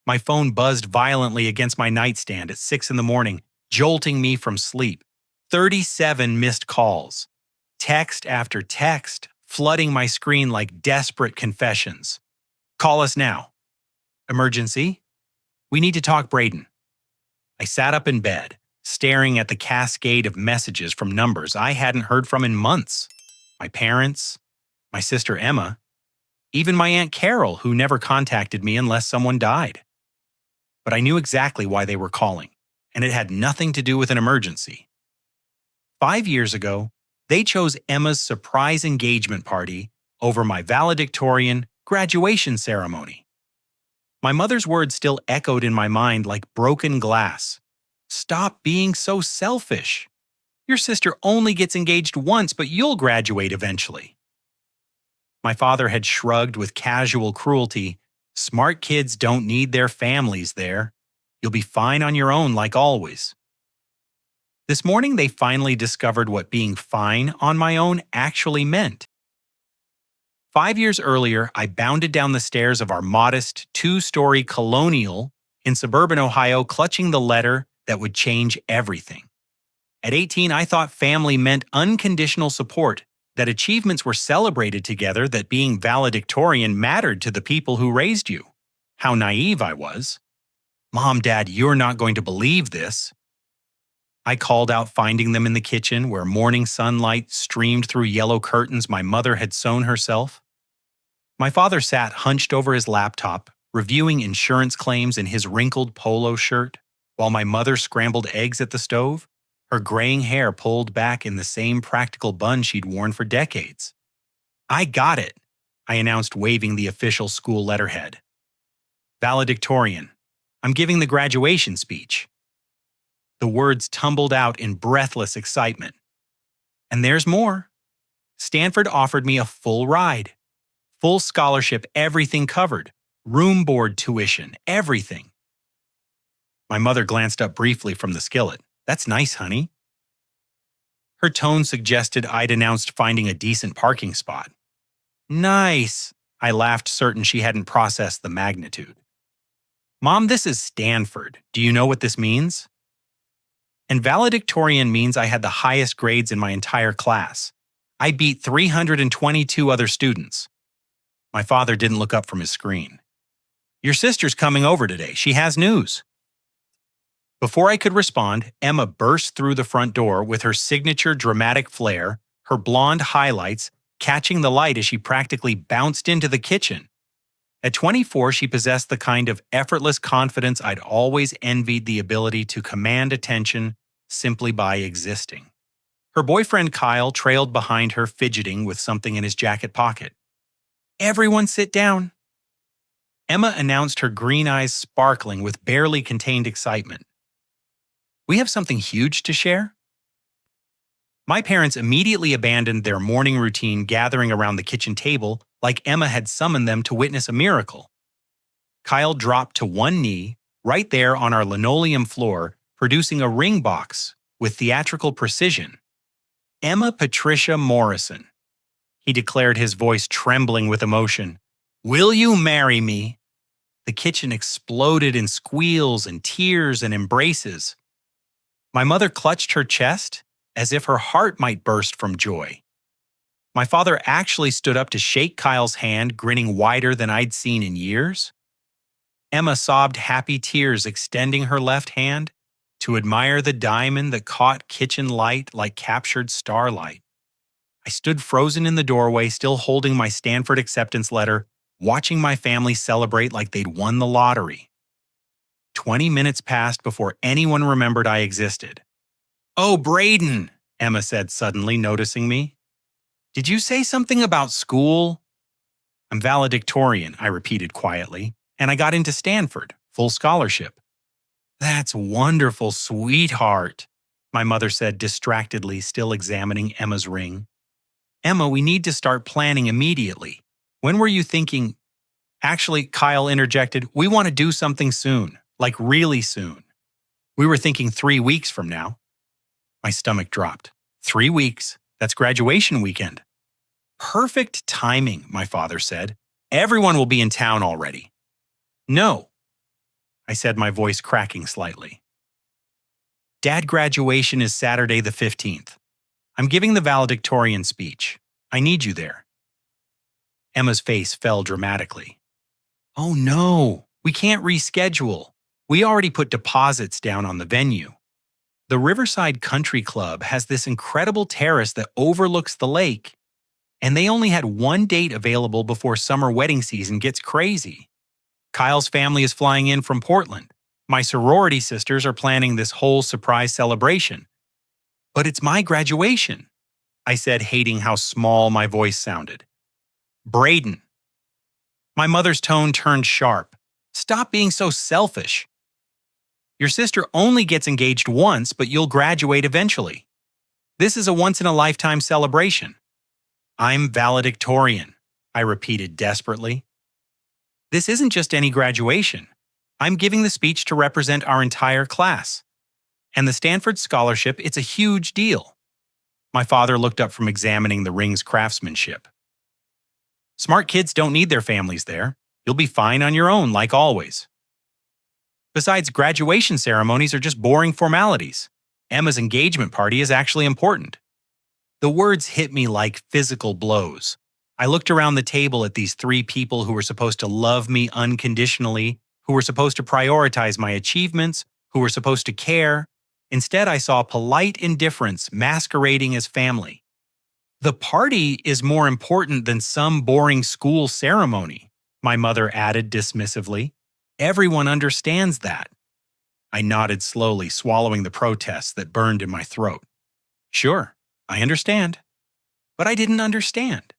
My phone buzzed violently against my nightstand at 6 in the morning, jolting me from sleep. 37 missed calls. Text after text, flooding my screen like desperate confessions. Call us now. Emergency? We need to talk, Braiden. I sat up in bed, staring at the cascade of messages from numbers I hadn't heard from in months. My parents, my sister Emma, even my Aunt Carol, who never contacted me unless someone died. But I knew exactly why they were calling, and it had nothing to do with an emergency. 5 years ago, they chose Emma's surprise engagement party over my valedictorian graduation ceremony. My mother's words still echoed in my mind like broken glass. Stop being so selfish. Your sister only gets engaged once, but you'll graduate eventually. My father had shrugged with casual cruelty. Smart kids don't need their families there. You'll be fine on your own like always. This morning they finally discovered what being fine on my own actually meant. 5 years earlier, I bounded down the stairs of our modest 2-story colonial in suburban Ohio, clutching the letter that would change everything. At 18, I thought family meant unconditional support, that achievements were celebrated together, that being valedictorian mattered to the people who raised you. How naive I was. Mom, Dad, you're not going to believe this. I called out, finding them in the kitchen where morning sunlight streamed through yellow curtains my mother had sewn herself. My father sat hunched over his laptop, reviewing insurance claims in his wrinkled polo shirt, while my mother scrambled eggs at the stove, her graying hair pulled back in the same practical bun she'd worn for decades. I got it, I announced, waving the official school letterhead. Valedictorian. I'm giving the graduation speech. The words tumbled out in breathless excitement. And there's more. Stanford offered me a full ride. Full scholarship, everything covered. Room board, tuition, everything. My mother glanced up briefly from the skillet. That's nice, honey. Her tone suggested I'd announced finding a decent parking spot. Nice, I laughed, certain she hadn't processed the magnitude. Mom, this is Stanford. Do you know what this means? And valedictorian means I had the highest grades in my entire class. I beat 322 other students. My father didn't look up from his screen. Your sister's coming over today. She has news. Before I could respond, Emma burst through the front door with her signature dramatic flair, her blonde highlights catching the light as she practically bounced into the kitchen. At 24, she possessed the kind of effortless confidence I'd always envied, the ability to command attention simply by existing. Her boyfriend Kyle trailed behind her, fidgeting with something in his jacket pocket. Everyone sit down. Emma announced, her green eyes sparkling with barely contained excitement. We have something huge to share? My parents immediately abandoned their morning routine, gathering around the kitchen table like Emma had summoned them to witness a miracle. Kyle dropped to one knee, right there on our linoleum floor, producing a ring box with theatrical precision. Emma Patricia Morrison, he declared, his voice trembling with emotion. Will you marry me? The kitchen exploded in squeals and tears and embraces. My mother clutched her chest as if her heart might burst from joy. My father actually stood up to shake Kyle's hand, grinning wider than I'd seen in years. Emma sobbed happy tears, extending her left hand to admire the diamond that caught kitchen light like captured starlight. I stood frozen in the doorway, still holding my Stanford acceptance letter, watching my family celebrate like they'd won the lottery. 20 minutes passed before anyone remembered I existed. Oh, Braiden, Emma said, suddenly noticing me. Did you say something about school? I'm valedictorian, I repeated quietly, and I got into Stanford, full scholarship. That's wonderful, sweetheart, my mother said distractedly, still examining Emma's ring. Emma, we need to start planning immediately. When were you thinking? Actually, Kyle interjected, we want to do something soon, like really soon. We were thinking 3 weeks from now. My stomach dropped. 3 weeks? That's graduation weekend. Perfect timing, my father said. Everyone will be in town already. No. I said, my voice cracking slightly. Dad, graduation is Saturday the 15th. I'm giving the valedictorian speech. I need you there. Emma's face fell dramatically. Oh no, we can't reschedule. We already put deposits down on the venue. The Riverside Country Club has this incredible terrace that overlooks the lake, and they only had one date available before summer wedding season gets crazy. Kyle's family is flying in from Portland. My sorority sisters are planning this whole surprise celebration. But it's my graduation, I said, hating how small my voice sounded. Braiden. My mother's tone turned sharp. Stop being so selfish. Your sister only gets engaged once, but you'll graduate eventually. This is a once-in-a-lifetime celebration. I'm valedictorian, I repeated desperately. This isn't just any graduation. I'm giving the speech to represent our entire class. And the Stanford scholarship, it's a huge deal. My father looked up from examining the ring's craftsmanship. Smart kids don't need their families there. You'll be fine on your own, like always. Besides, graduation ceremonies are just boring formalities. Emma's engagement party is actually important. The words hit me like physical blows. I looked around the table at these three people who were supposed to love me unconditionally, who were supposed to prioritize my achievements, who were supposed to care. Instead, I saw polite indifference masquerading as family. The party is more important than some boring school ceremony, my mother added dismissively. Everyone understands that. I nodded slowly, swallowing the protest that burned in my throat. Sure, I understand. But I didn't understand.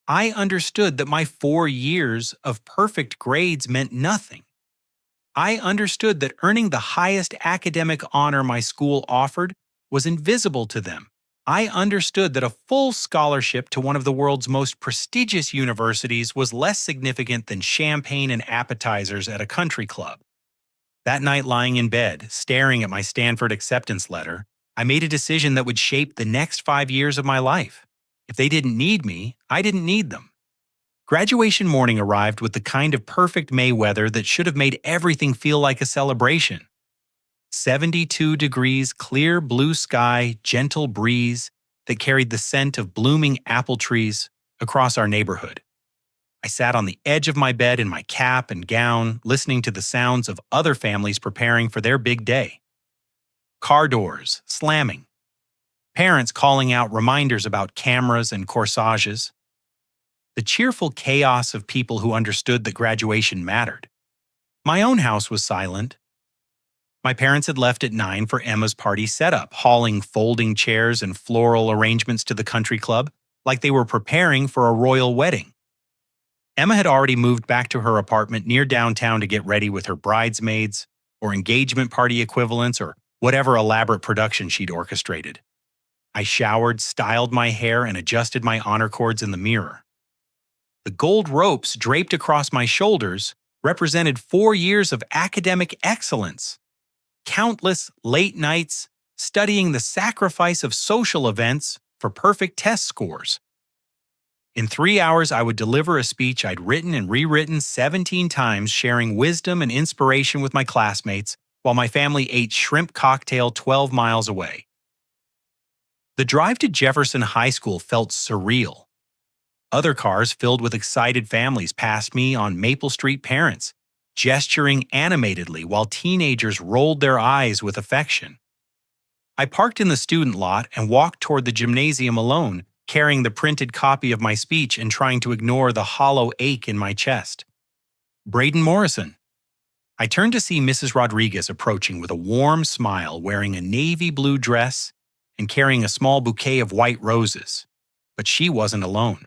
I understood that my 4 years of perfect grades meant nothing. I understood that earning the highest academic honor my school offered was invisible to them. I understood that a full scholarship to one of the world's most prestigious universities was less significant than champagne and appetizers at a country club. That night, lying in bed, staring at my Stanford acceptance letter, I made a decision that would shape the next 5 years of my life. If they didn't need me, I didn't need them. Graduation morning arrived with the kind of perfect May weather that should have made everything feel like a celebration. 72 degrees, clear blue sky, gentle breeze that carried the scent of blooming apple trees across our neighborhood. I sat on the edge of my bed in my cap and gown, listening to the sounds of other families preparing for their big day. Car doors slamming. Parents calling out reminders about cameras and corsages. The cheerful chaos of people who understood that graduation mattered. My own house was silent. My parents had left at 9 for Emma's party setup, hauling folding chairs and floral arrangements to the country club like they were preparing for a royal wedding. Emma had already moved back to her apartment near downtown to get ready with her bridesmaids or engagement party equivalents or whatever elaborate production she'd orchestrated. I showered, styled my hair, and adjusted my honor cords in the mirror. The gold ropes draped across my shoulders represented 4 years of academic excellence. Countless late nights studying the sacrifice of social events for perfect test scores. In 3 hours, I would deliver a speech I'd written and rewritten 17 times, sharing wisdom and inspiration with my classmates while my family ate shrimp cocktail 12 miles away. The drive to Jefferson High School felt surreal. Other cars filled with excited families passed me on Maple Street parents, gesturing animatedly while teenagers rolled their eyes with affection. I parked in the student lot and walked toward the gymnasium alone, carrying the printed copy of my speech and trying to ignore the hollow ache in my chest. Braiden Morrison. I turned to see Mrs. Rodriguez approaching with a warm smile, wearing a navy blue dress and carrying a small bouquet of white roses. But she wasn't alone.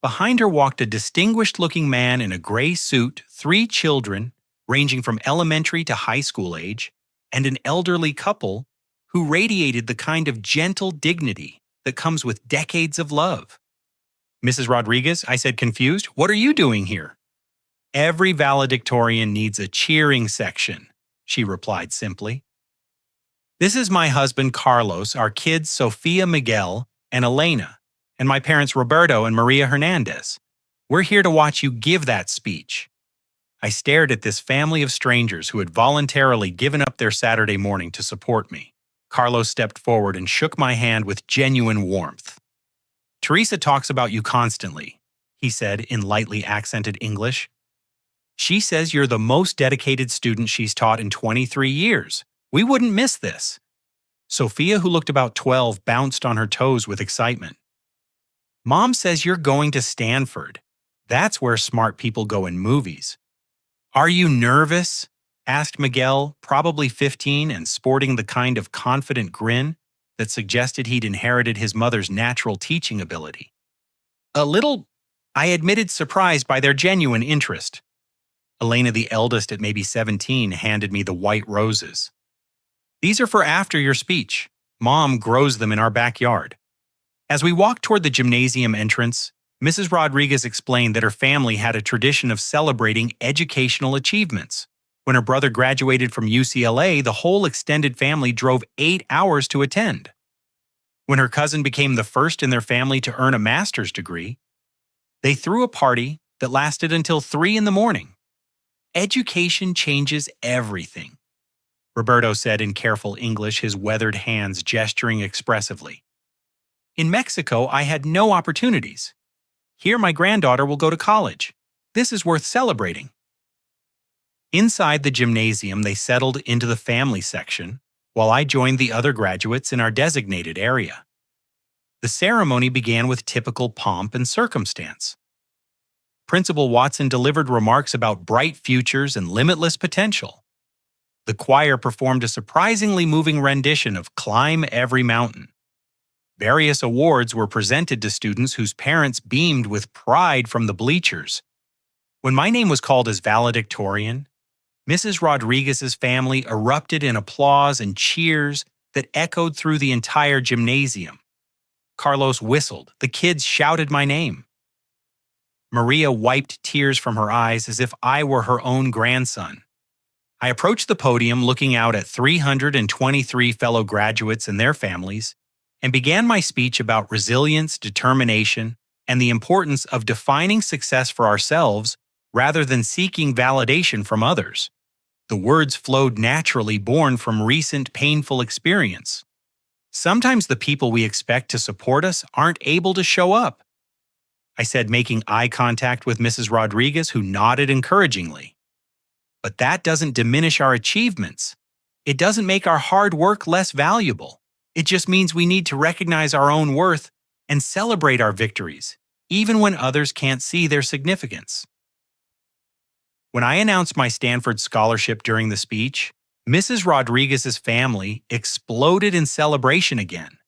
Behind her walked a distinguished-looking man in a gray suit, 3 children, ranging from elementary to high school age, and an elderly couple who radiated the kind of gentle dignity that comes with decades of love. Mrs. Rodriguez, I said, confused, what are you doing here? Every valedictorian needs a cheering section, she replied simply. This is my husband, Carlos, our kids, Sofia Miguel and Elena, and my parents, Roberto and Maria Hernandez. We're here to watch you give that speech. I stared at this family of strangers who had voluntarily given up their Saturday morning to support me. Carlos stepped forward and shook my hand with genuine warmth. "Teresa talks about you constantly," he said in lightly accented English. "She says you're the most dedicated student she's taught in 23 years. We wouldn't miss this." Sophia, who looked about 12, bounced on her toes with excitement. "Mom says you're going to Stanford. That's where smart people go in movies." "Are you nervous?" asked Miguel, probably 15 and sporting the kind of confident grin that suggested he'd inherited his mother's natural teaching ability. "A little," I admitted, surprised by their genuine interest. Elena, the eldest at maybe 17, handed me the white roses. "These are for after your speech. Mom grows them in our backyard." As we walked toward the gymnasium entrance, Mrs. Rodriguez explained that her family had a tradition of celebrating educational achievements. When her brother graduated from UCLA, the whole extended family drove 8 hours to attend. When her cousin became the first in their family to earn a master's degree, they threw a party that lasted until 3 in the morning. "Education changes everything," Roberto said in careful English, his weathered hands gesturing expressively. "In Mexico, I had no opportunities. Here, my granddaughter will go to college. This is worth celebrating." Inside the gymnasium, they settled into the family section, while I joined the other graduates in our designated area. The ceremony began with typical pomp and circumstance. Principal Watson delivered remarks about bright futures and limitless potential. The choir performed a surprisingly moving rendition of "Climb Every Mountain." Various awards were presented to students whose parents beamed with pride from the bleachers. When my name was called as valedictorian, Mrs. Rodriguez's family erupted in applause and cheers that echoed through the entire gymnasium. Carlos whistled. The kids shouted my name. Maria wiped tears from her eyes as if I were her own grandson. I approached the podium looking out at 323 fellow graduates and their families and began my speech about resilience, determination, and the importance of defining success for ourselves rather than seeking validation from others. The words flowed naturally, born from recent painful experience. Sometimes the people we expect to support us aren't able to show up, I said, making eye contact with Mrs. Rodriguez, who nodded encouragingly. But that doesn't diminish our achievements. It doesn't make our hard work less valuable. It just means we need to recognize our own worth and celebrate our victories, even when others can't see their significance. When I announced my Stanford scholarship during the speech, Mrs. Rodriguez's family exploded in celebration again.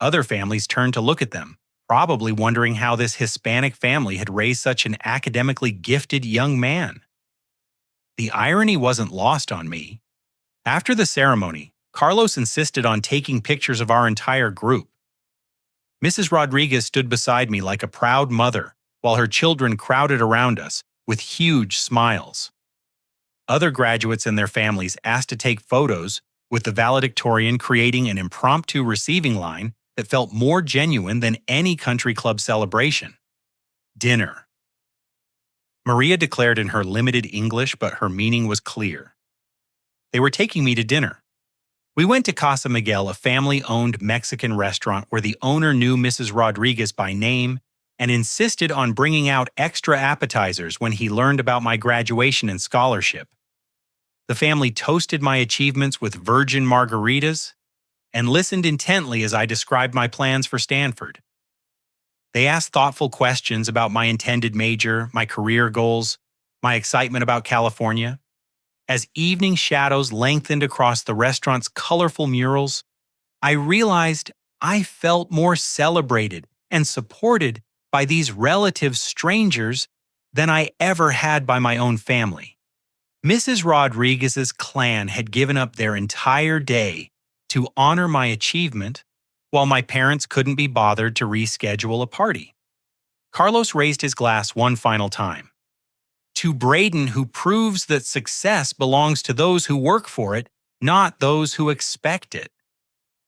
Other families turned to look at them, probably wondering how this Hispanic family had raised such an academically gifted young man. The irony wasn't lost on me. After the ceremony, Carlos insisted on taking pictures of our entire group. Mrs. Rodriguez stood beside me like a proud mother, while her children crowded around us with huge smiles. Other graduates and their families asked to take photos, with the valedictorian creating an impromptu receiving line that felt more genuine than any country club celebration. Dinner. Maria declared in her limited English, but her meaning was clear. They were taking me to dinner. We went to Casa Miguel, a family-owned Mexican restaurant where the owner knew Mrs. Rodriguez by name and insisted on bringing out extra appetizers when he learned about my graduation and scholarship. The family toasted my achievements with virgin margaritas and listened intently as I described my plans for Stanford. They asked thoughtful questions about my intended major, my career goals, my excitement about California. As evening shadows lengthened across the restaurant's colorful murals, I realized I felt more celebrated and supported by these relative strangers than I ever had by my own family. Mrs. Rodriguez's clan had given up their entire day to honor my achievement, while my parents couldn't be bothered to reschedule a party. Carlos raised his glass one final time. To Braiden, who proves that success belongs to those who work for it, not those who expect it.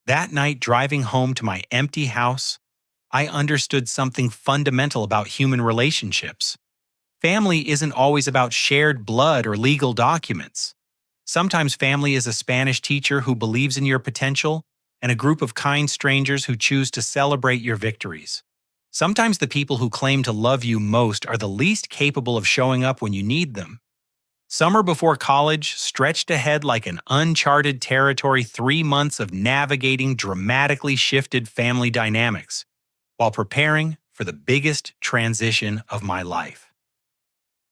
That night, driving home to my empty house, I understood something fundamental about human relationships. Family isn't always about shared blood or legal documents. Sometimes family is a Spanish teacher who believes in your potential and a group of kind strangers who choose to celebrate your victories. Sometimes the people who claim to love you most are the least capable of showing up when you need them. Summer before college stretched ahead like an uncharted territory, 3 months of navigating dramatically shifted family dynamics while preparing for the biggest transition of my life.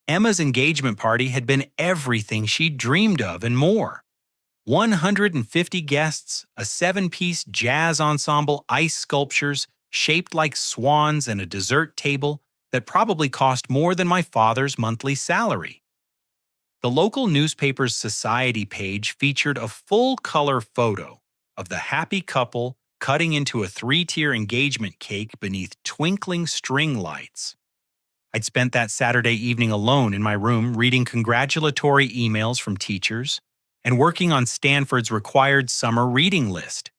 Emma's engagement party had been everything she dreamed of and more. 150 guests, a 7-piece jazz ensemble, ice sculptures shaped like swans, and a dessert table that probably cost more than my father's monthly salary. The local newspaper's society page featured a full-color photo of the happy couple cutting into a 3-tier engagement cake beneath twinkling string lights. I'd spent that Saturday evening alone in my room reading congratulatory emails from teachers and working on Stanford's required summer reading list.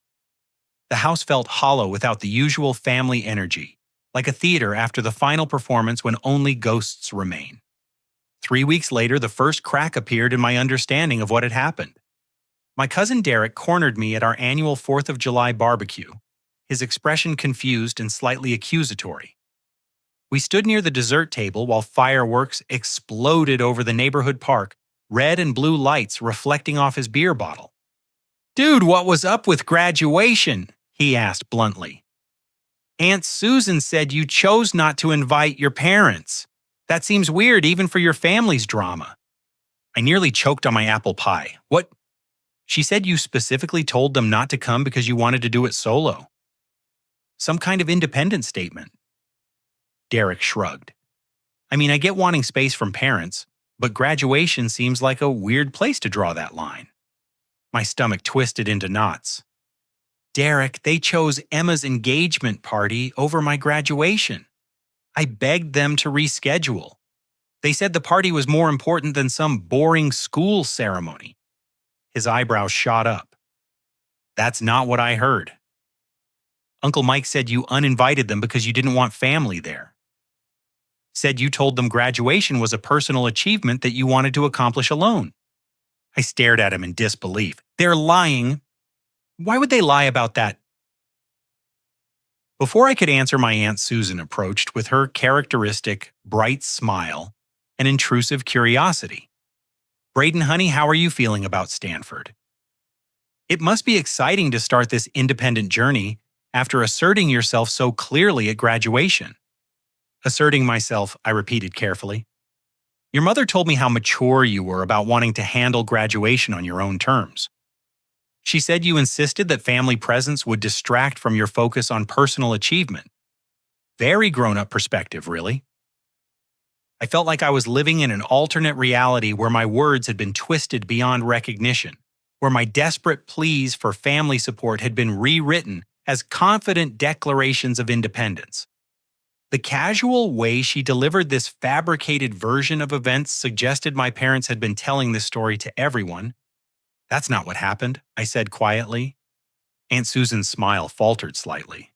The house felt hollow without the usual family energy, like a theater after the final performance when only ghosts remain. 3 weeks later, the first crack appeared in my understanding of what had happened. My cousin Derek cornered me at our annual 4th of July barbecue, his expression confused and slightly accusatory. We stood near the dessert table while fireworks exploded over the neighborhood park, red and blue lights reflecting off his beer bottle. "Dude, what was up with graduation?" he asked bluntly. "Aunt Susan said you chose not to invite your parents. That seems weird even for your family's drama." I nearly choked on my apple pie. "What? She said you specifically told them not to come because you wanted to do it solo. Some kind of independent statement." Derek shrugged. "I mean, I get wanting space from parents, but graduation seems like a weird place to draw that line." My stomach twisted into knots. "Derek, they chose Emma's engagement party over my graduation. I begged them to reschedule. They said the party was more important than some boring school ceremony." His eyebrows shot up. "That's not what I heard. Uncle Mike said you uninvited them because you didn't want family there. Said you told them graduation was a personal achievement that you wanted to accomplish alone." I stared at him in disbelief. "They're lying. Why would they lie about that?" Before I could answer, my Aunt Susan approached with her characteristic bright smile and intrusive curiosity. "Braiden, honey, how are you feeling about Stanford? It must be exciting to start this independent journey after asserting yourself so clearly at graduation." "Asserting myself," I repeated carefully. "Your mother told me how mature you were about wanting to handle graduation on your own terms. She said you insisted that family presence would distract from your focus on personal achievement. Very grown-up perspective, really." I felt like I was living in an alternate reality where my words had been twisted beyond recognition, where my desperate pleas for family support had been rewritten as confident declarations of independence. The casual way she delivered this fabricated version of events suggested my parents had been telling this story to everyone. "That's not what happened," I said quietly. Aunt Susan's smile faltered slightly.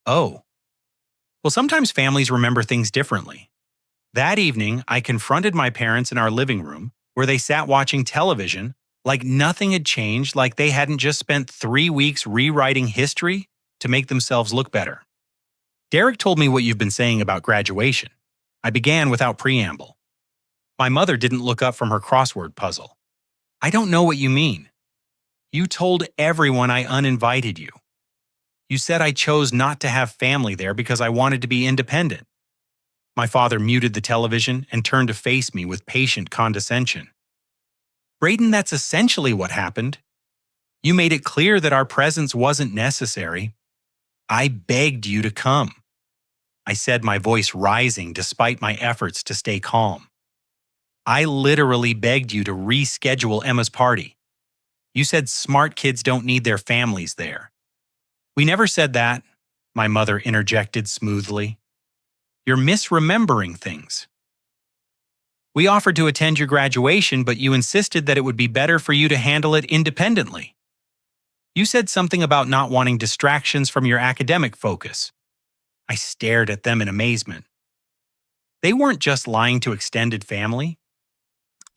"Oh. Well, sometimes families remember things differently." That evening, I confronted my parents in our living room, where they sat watching television, like nothing had changed, like they hadn't just spent 3 weeks rewriting history to make themselves look better. "Derek told me what you've been saying about graduation." I began without preamble. My mother didn't look up from her crossword puzzle. "I don't know what you mean. You told everyone I uninvited you. You said I chose not to have family there because I wanted to be independent." My father muted the television and turned to face me with patient condescension. "Braiden, that's essentially what happened. You made it clear that our presence wasn't necessary. I begged you to come." I said, my voice rising despite my efforts to stay calm. "I literally begged you to reschedule Emma's party. You said smart kids don't need their families there." "We never said that," my mother interjected smoothly. "You're misremembering things. We offered to attend your graduation, but you insisted that it would be better for you to handle it independently. You said something about not wanting distractions from your academic focus." I stared at them in amazement. They weren't just lying to extended family.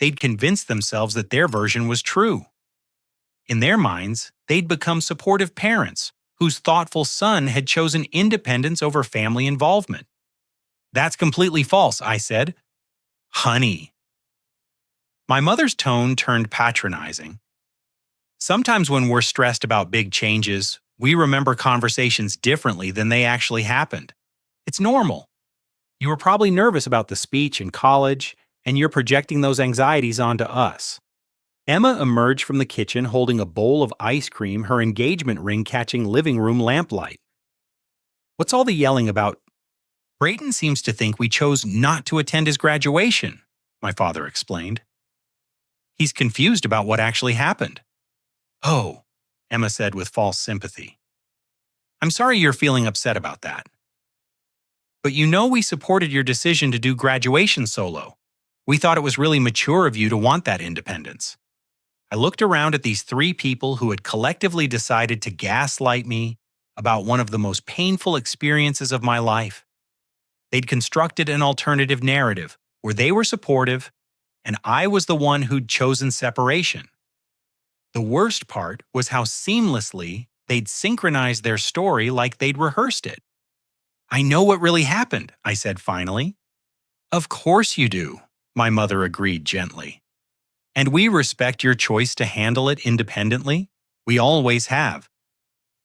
They'd convinced themselves that their version was true. In their minds, they'd become supportive parents whose thoughtful son had chosen independence over family involvement. "That's completely false," I said. "Honey." My mother's tone turned patronizing. "Sometimes when we're stressed about big changes, we remember conversations differently than they actually happened. It's normal. You were probably nervous about the speech in college, and you're projecting those anxieties onto us." Emma emerged from the kitchen holding a bowl of ice cream, her engagement ring catching living room lamplight. "What's all the yelling about?" "Braiden seems to think we chose not to attend his graduation," my father explained. "He's confused about what actually happened." "Oh," Emma said with false sympathy. "I'm sorry you're feeling upset about that. But you know we supported your decision to do graduation solo. We thought it was really mature of you to want that independence." I looked around at these three people who had collectively decided to gaslight me about one of the most painful experiences of my life. They'd constructed an alternative narrative where they were supportive, and I was the one who'd chosen separation. The worst part was how seamlessly they'd synchronized their story like they'd rehearsed it. "I know what really happened," I said finally. "Of course you do," my mother agreed gently. "And we respect your choice to handle it independently. We always have.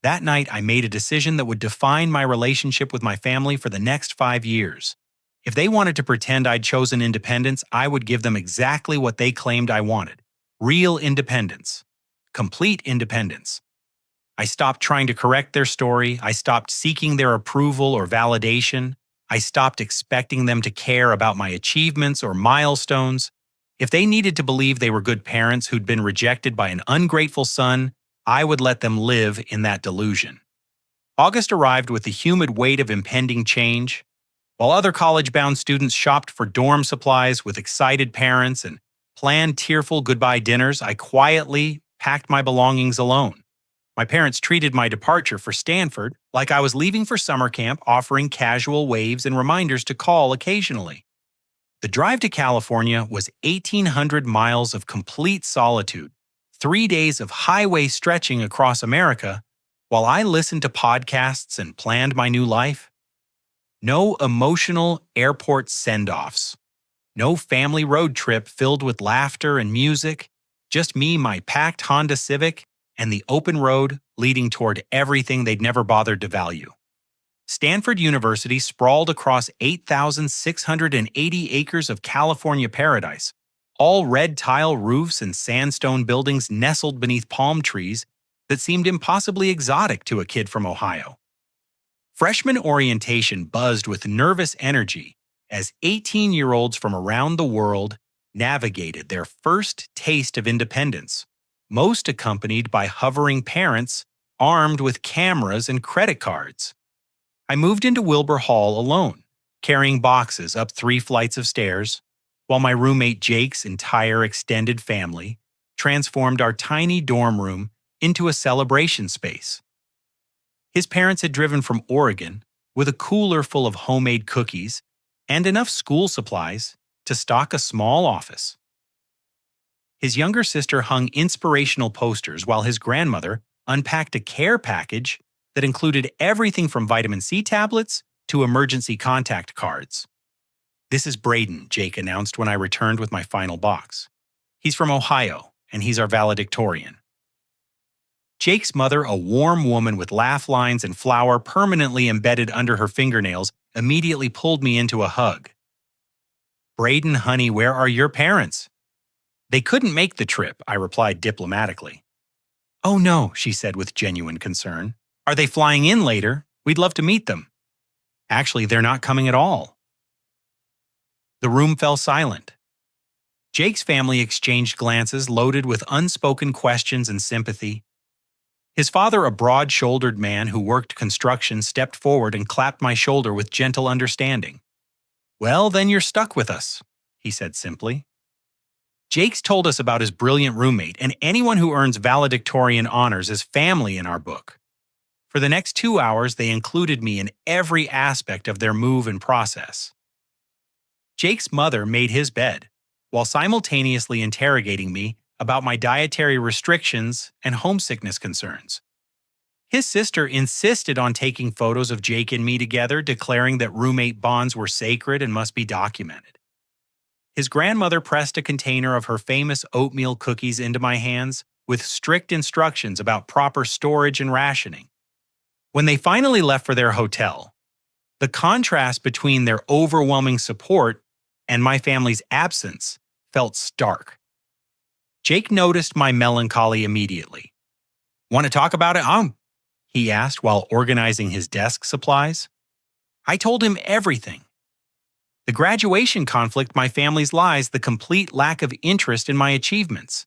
That night, I made a decision that would define my relationship with my family for the next 5 years. If they wanted to pretend I'd chosen independence, I would give them exactly what they claimed I wanted: real independence. Complete independence. I stopped trying to correct their story. I stopped seeking their approval or validation. I stopped expecting them to care about my achievements or milestones. If they needed to believe they were good parents who'd been rejected by an ungrateful son, I would let them live in that delusion." August arrived with the humid weight of impending change. While other college-bound students shopped for dorm supplies with excited parents and planned tearful goodbye dinners, I quietly packed my belongings alone. My parents treated my departure for Stanford like I was leaving for summer camp, offering casual waves and reminders to call occasionally. The drive to California was 1,800 miles of complete solitude, 3 days of highway stretching across America, while I listened to podcasts and planned my new life. No emotional airport send-offs. No family road trip filled with laughter and music. Just me, my packed Honda Civic, and the open road leading toward everything they'd never bothered to value. Stanford University sprawled across 8,680 acres of California paradise, all red tile roofs and sandstone buildings nestled beneath palm trees that seemed impossibly exotic to a kid from Ohio. Freshman orientation buzzed with nervous energy as 18-year-olds from around the world navigated their first taste of independence, most accompanied by hovering parents armed with cameras and credit cards. I moved into Wilbur Hall alone, carrying boxes up 3 flights of stairs, while my roommate Jake's entire extended family transformed our tiny dorm room into a celebration space. His parents had driven from Oregon with a cooler full of homemade cookies and enough school supplies to stock a small office. His younger sister hung inspirational posters while his grandmother unpacked a care package that included everything from vitamin C tablets to emergency contact cards. "This is Braiden," Jake announced when I returned with my final box. "He's from Ohio, and he's our valedictorian." Jake's mother, a warm woman with laugh lines and flour permanently embedded under her fingernails, immediately pulled me into a hug. "Braiden, honey, where are your parents?" "They couldn't make the trip," I replied diplomatically. "Oh no," she said with genuine concern. "Are they flying in later? We'd love to meet them." "Actually, they're not coming at all." The room fell silent. Jake's family exchanged glances loaded with unspoken questions and sympathy. His father, a broad-shouldered man who worked construction, stepped forward and clapped my shoulder with gentle understanding. "Well, then you're stuck with us," he said simply. Jake's told us about his brilliant roommate, and anyone who earns valedictorian honors is family in our book. For the next 2 hours, they included me in every aspect of their move and process. Jake's mother made his bed, while simultaneously interrogating me about my dietary restrictions and homesickness concerns. His sister insisted on taking photos of Jake and me together, declaring that roommate bonds were sacred and must be documented. His grandmother pressed a container of her famous oatmeal cookies into my hands with strict instructions about proper storage and rationing. When they finally left for their hotel, the contrast between their overwhelming support and my family's absence felt stark. Jake noticed my melancholy immediately. "Want to talk about it, huh?" he asked while organizing his desk supplies. I told him everything. The graduation conflict my family's lies, the complete lack of interest in my achievements.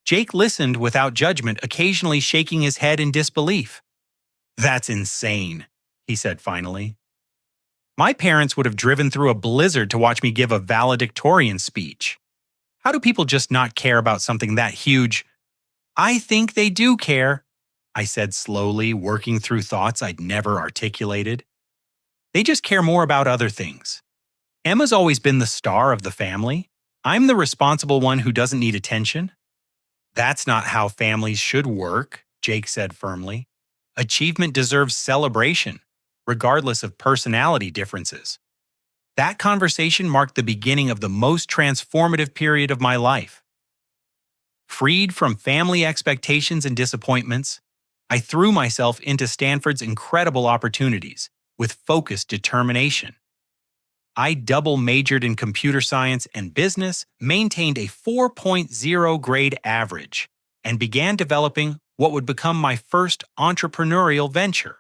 Jake listened without judgment, occasionally shaking his head in disbelief. "That's insane," he said finally. "My parents would have driven through a blizzard to watch me give a valedictorian speech. How do people just not care about something that huge?" "I think they do care," I said slowly, working through thoughts I'd never articulated. "They just care more about other things. Emma's always been the star of the family. I'm the responsible one who doesn't need attention." "That's not how families should work," Jake said firmly. "Achievement deserves celebration, regardless of personality differences." That conversation marked the beginning of the most transformative period of my life. Freed from family expectations and disappointments, I threw myself into Stanford's incredible opportunities with focused determination. I double majored in computer science and business, maintained a 4.0 grade average, and began developing what would become my first entrepreneurial venture.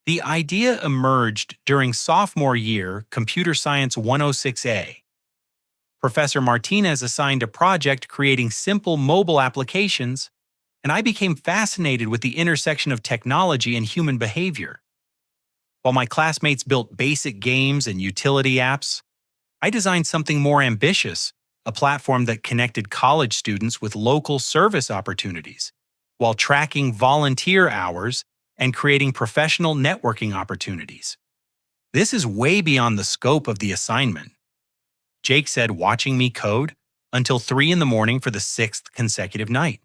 The idea emerged during sophomore year Computer Science 106A. Professor Martinez assigned a project creating simple mobile applications, and I became fascinated with the intersection of technology and human behavior. While my classmates built basic games and utility apps, I designed something more ambitious, a platform that connected college students with local service opportunities, while tracking volunteer hours and creating professional networking opportunities. "This is way beyond the scope of the assignment," Jake said, watching me code until 3 a.m. for the 6th consecutive night.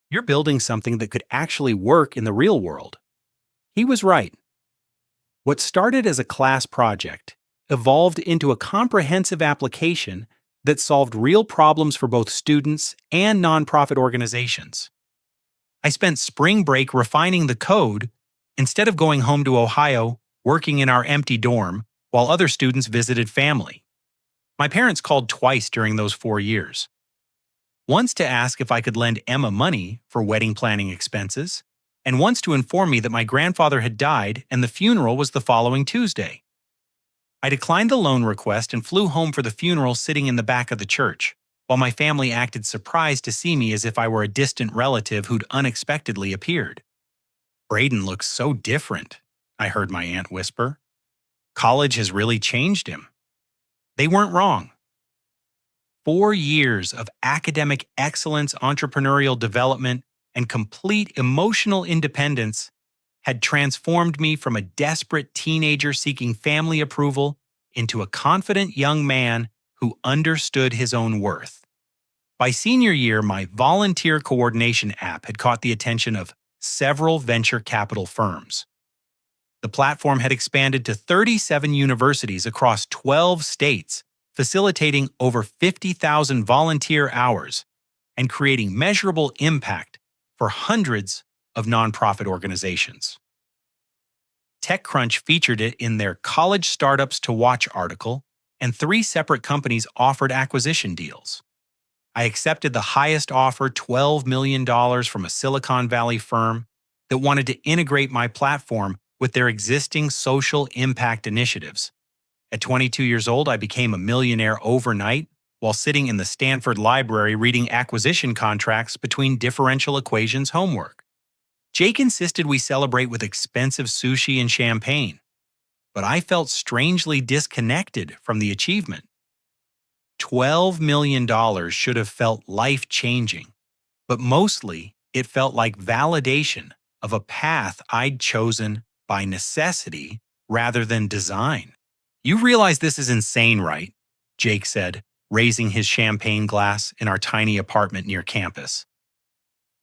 "You're building something that could actually work in the real world." He was right. What started as a class project evolved into a comprehensive application that solved real problems for both students and nonprofit organizations. I spent spring break refining the code instead of going home to Ohio, working in our empty dorm while other students visited family. My parents called twice during those 4 years. Once to ask if I could lend Emma money for wedding planning expenses, and once to inform me that my grandfather had died and the funeral was the following Tuesday. I declined the loan request and flew home for the funeral, sitting in the back of the church, while my family acted surprised to see me as if I were a distant relative who'd unexpectedly appeared. "Braiden looks so different," I heard my aunt whisper. "College has really changed him." They weren't wrong. 4 years of academic excellence, entrepreneurial development, and complete emotional independence had transformed me from a desperate teenager seeking family approval into a confident young man who understood his own worth. By senior year, my volunteer coordination app had caught the attention of several venture capital firms. The platform had expanded to 37 universities across 12 states, facilitating over 50,000 volunteer hours and creating measurable impact for hundreds of nonprofit organizations. TechCrunch featured it in their College Startups to Watch article, and 3 separate companies offered acquisition deals. I accepted the highest offer, $12 million, from a Silicon Valley firm that wanted to integrate my platform with their existing social impact initiatives. At 22 years old, I became a millionaire overnight while sitting in the Stanford library reading acquisition contracts between differential equations homework. Jake insisted we celebrate with expensive sushi and champagne, but I felt strangely disconnected from the achievement. $12 million should have felt life-changing, but mostly it felt like validation of a path I'd chosen by necessity rather than design. You realize this is insane, right? Jake said, raising his champagne glass in our tiny apartment near campus.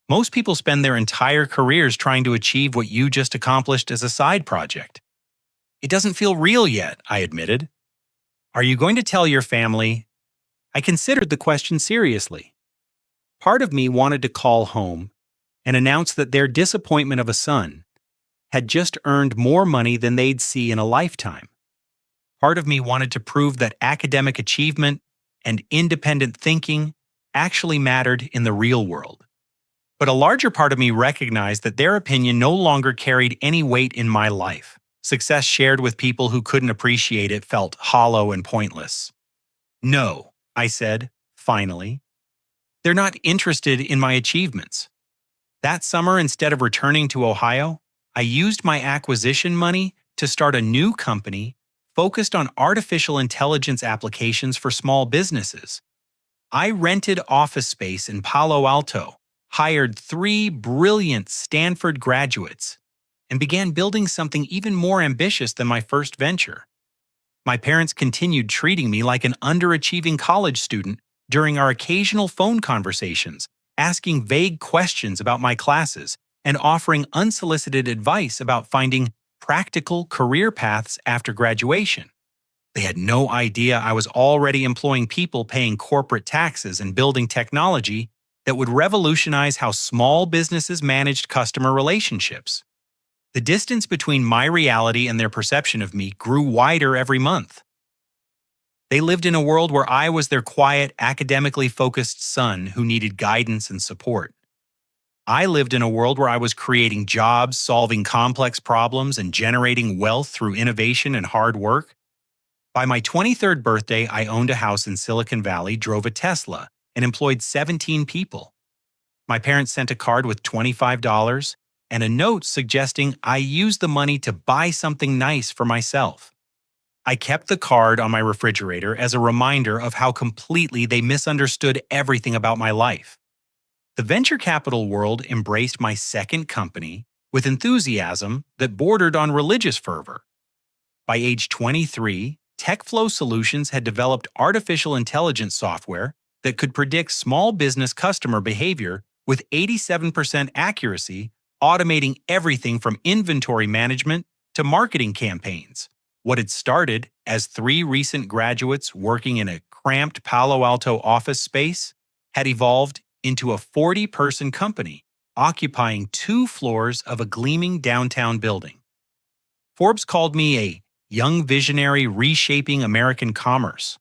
Most people spend their entire careers trying to achieve what you just accomplished as a side project. It doesn't feel real yet, I admitted. Are you going to tell your family? I considered the question seriously. Part of me wanted to call home and announce that their disappointment of a son had just earned more money than they'd see in a lifetime. Part of me wanted to prove that academic achievement and independent thinking actually mattered in the real world. But a larger part of me recognized that their opinion no longer carried any weight in my life. Success shared with people who couldn't appreciate it felt hollow and pointless. No, I said, finally. They're not interested in my achievements. That summer, instead of returning to Ohio, I used my acquisition money to start a new company focused on artificial intelligence applications for small businesses. I rented office space in Palo Alto, hired 3 brilliant Stanford graduates, and began building something even more ambitious than my first venture. My parents continued treating me like an underachieving college student during our occasional phone conversations, asking vague questions about my classes and offering unsolicited advice about finding practical career paths after graduation. They had no idea I was already employing people paying corporate taxes and building technology that would revolutionize how small businesses managed customer relationships. The distance between my reality and their perception of me grew wider every month. They lived in a world where I was their quiet, academically focused son who needed guidance and support. I lived in a world where I was creating jobs, solving complex problems, and generating wealth through innovation and hard work. By my 23rd birthday, I owned a house in Silicon Valley, drove a Tesla, and employed 17 people. My parents sent a card with $25 and a note suggesting I use the money to buy something nice for myself. I kept the card on my refrigerator as a reminder of how completely they misunderstood everything about my life. The venture capital world embraced my second company with enthusiasm that bordered on religious fervor. By age 23, TechFlow Solutions had developed artificial intelligence software that could predict small business customer behavior with 87% accuracy, automating everything from inventory management to marketing campaigns. What had started as 3 recent graduates working in a cramped Palo Alto office space had evolved into a 40-person company occupying 2 floors of a gleaming downtown building. Forbes called me a young visionary reshaping American commerce.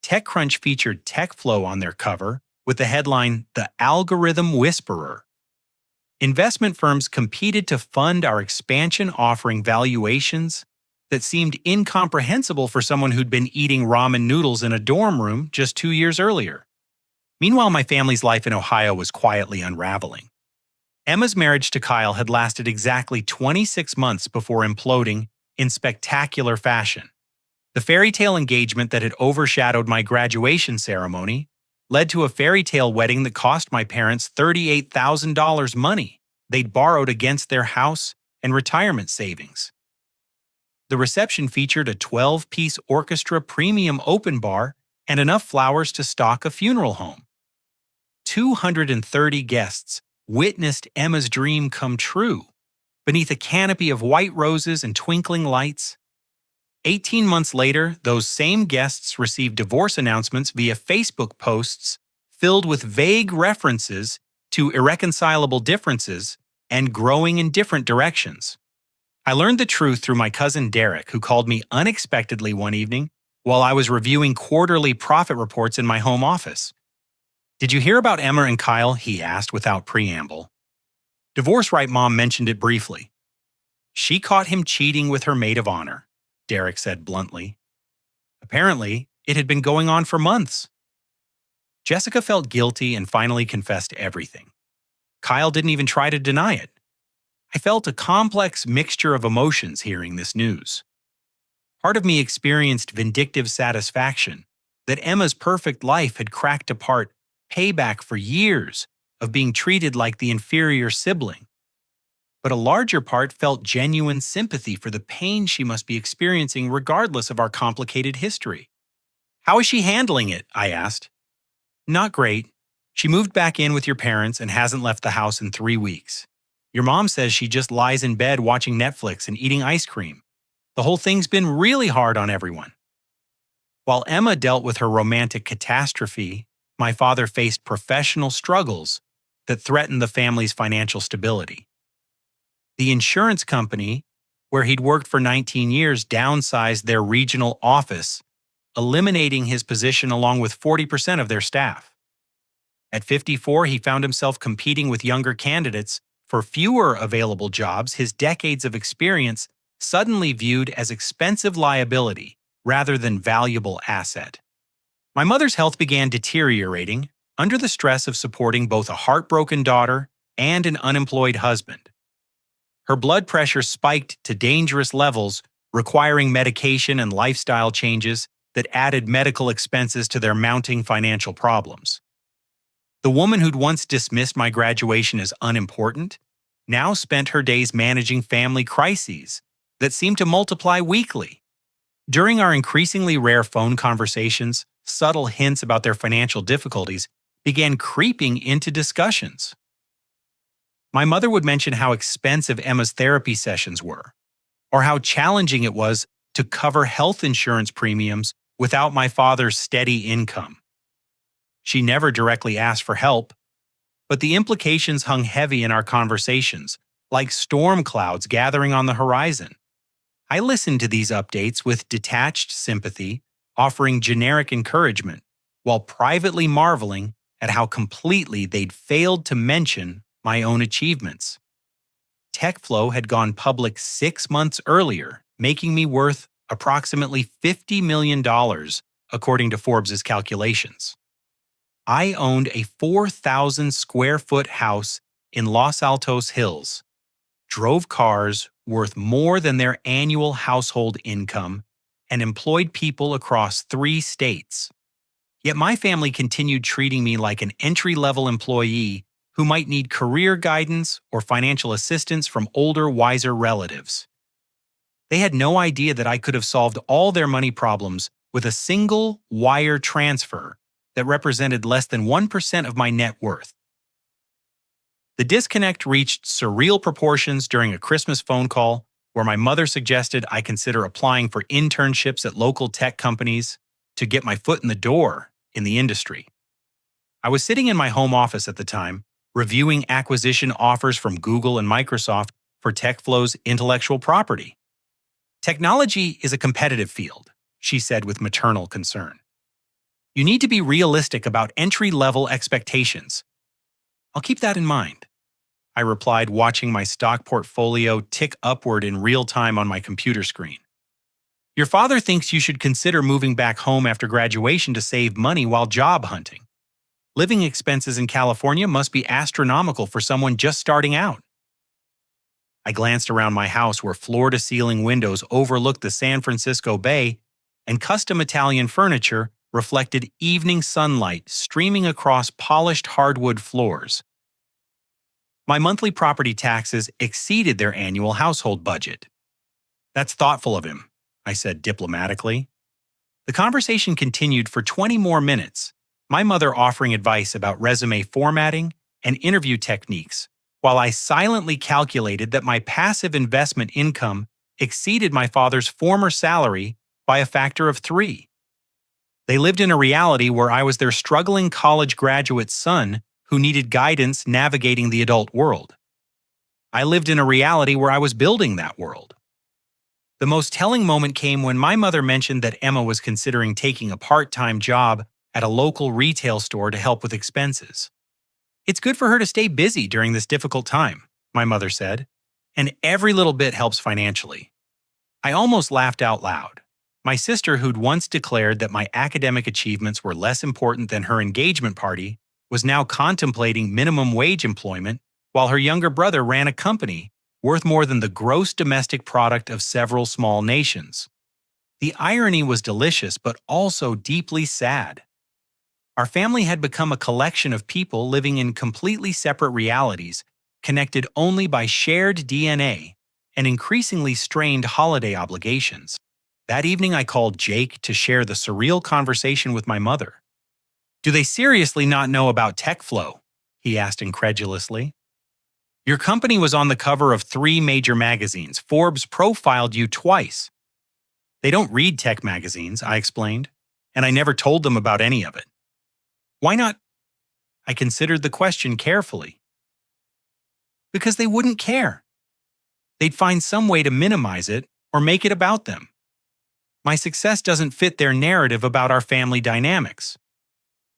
TechCrunch featured TechFlow on their cover with the headline, "The Algorithm Whisperer." Investment firms competed to fund our expansion, offering valuations that seemed incomprehensible for someone who'd been eating ramen noodles in a dorm room just 2 years earlier. Meanwhile, my family's life in Ohio was quietly unraveling. Emma's marriage to Kyle had lasted exactly 26 months before imploding in spectacular fashion. The fairy tale engagement that had overshadowed my graduation ceremony led to a fairy tale wedding that cost my parents $38,000 money they'd borrowed against their house and retirement savings. The reception featured a 12-piece orchestra premium open bar and enough flowers to stock a funeral home. 230 guests witnessed Emma's dream come true beneath a canopy of white roses and twinkling lights. 18 months later, those same guests received divorce announcements via Facebook posts filled with vague references to irreconcilable differences and growing in different directions. I learned the truth through my cousin Derek, who called me unexpectedly one evening while I was reviewing quarterly profit reports in my home office. "Did you hear about Emma and Kyle?" he asked without preamble. Divorce Right Mom mentioned it briefly. "She caught him cheating with her maid of honor," Derek said bluntly. Apparently, it had been going on for months. Jessica felt guilty and finally confessed everything. Kyle didn't even try to deny it. I felt a complex mixture of emotions hearing this news. Part of me experienced vindictive satisfaction that Emma's perfect life had cracked apart, payback for years of being treated like the inferior sibling. but a larger part felt genuine sympathy for the pain she must be experiencing regardless of our complicated history. "How is she handling it?" I asked. "Not great. She moved back in with your parents and hasn't left the house in 3 weeks. Your mom says she just lies in bed watching Netflix and eating ice cream. The whole thing's been really hard on everyone." While Emma dealt with her romantic catastrophe, my father faced professional struggles that threatened the family's financial stability. The insurance company, where he'd worked for 19 years, downsized their regional office, eliminating his position along with 40% of their staff. At 54, he found himself competing with younger candidates for fewer available jobs, his decades of experience suddenly viewed as expensive liability rather than valuable asset. My mother's health began deteriorating under the stress of supporting both a heartbroken daughter and an unemployed husband. Her blood pressure spiked to dangerous levels, requiring medication and lifestyle changes that added medical expenses to their mounting financial problems. The woman who'd once dismissed my graduation as unimportant now spent her days managing family crises that seemed to multiply weekly. During our increasingly rare phone conversations, subtle hints about their financial difficulties began creeping into discussions. My mother would mention how expensive Emma's therapy sessions were, or how challenging it was to cover health insurance premiums without my father's steady income. She never directly asked for help, but the implications hung heavy in our conversations, like storm clouds gathering on the horizon. I listened to these updates with detached sympathy, offering generic encouragement, while privately marveling at how completely they'd failed to mention my own achievements. TechFlow had gone public 6 months earlier, making me worth approximately $50 million, according to Forbes' calculations. I owned a 4,000 square foot house in Los Altos Hills, drove cars worth more than their annual household income, and employed people across 3 states. Yet my family continued treating me like an entry-level employee who might need career guidance or financial assistance from older, wiser relatives. They had no idea that I could have solved all their money problems with a single wire transfer that represented less than 1% of my net worth. The disconnect reached surreal proportions during a Christmas phone call where my mother suggested I consider applying for internships at local tech companies to get my foot in the door in the industry. I was sitting in my home office at the time, reviewing acquisition offers from Google and Microsoft for TechFlow's intellectual property. "Technology is a competitive field," she said with maternal concern. "You need to be realistic about entry-level expectations." "I'll keep that in mind," I replied, watching my stock portfolio tick upward in real time on my computer screen. "Your father thinks you should consider moving back home after graduation to save money while job hunting. Living expenses in California must be astronomical for someone just starting out." I glanced around my house where floor-to-ceiling windows overlooked the San Francisco Bay and custom Italian furniture reflected evening sunlight streaming across polished hardwood floors. My monthly property taxes exceeded their annual household budget. "That's thoughtful of him," I said diplomatically. The conversation continued for 20 more minutes, my mother offering advice about resume formatting and interview techniques, while I silently calculated that my passive investment income exceeded my father's former salary by a factor of 3. They lived in a reality where I was their struggling college graduate son who needed guidance navigating the adult world. I lived in a reality where I was building that world. The most telling moment came when my mother mentioned that Emma was considering taking a part-time job at a local retail store to help with expenses. "It's good for her to stay busy during this difficult time," my mother said, "and every little bit helps financially." I almost laughed out loud. My sister, who'd once declared that my academic achievements were less important than her engagement party, was now contemplating minimum wage employment, while her younger brother ran a company worth more than the gross domestic product of several small nations. The irony was delicious, but also deeply sad. Our family had become a collection of people living in completely separate realities, connected only by shared DNA and increasingly strained holiday obligations. That evening, I called Jake to share the surreal conversation with my mother. "Do they seriously not know about TechFlow?" he asked incredulously. "Your company was on the cover of 3 major magazines. Forbes profiled you twice." "They don't read tech magazines," I explained, "and I never told them about any of it." "Why not?" I considered the question carefully. "Because they wouldn't care. They'd find some way to minimize it or make it about them. My success doesn't fit their narrative about our family dynamics."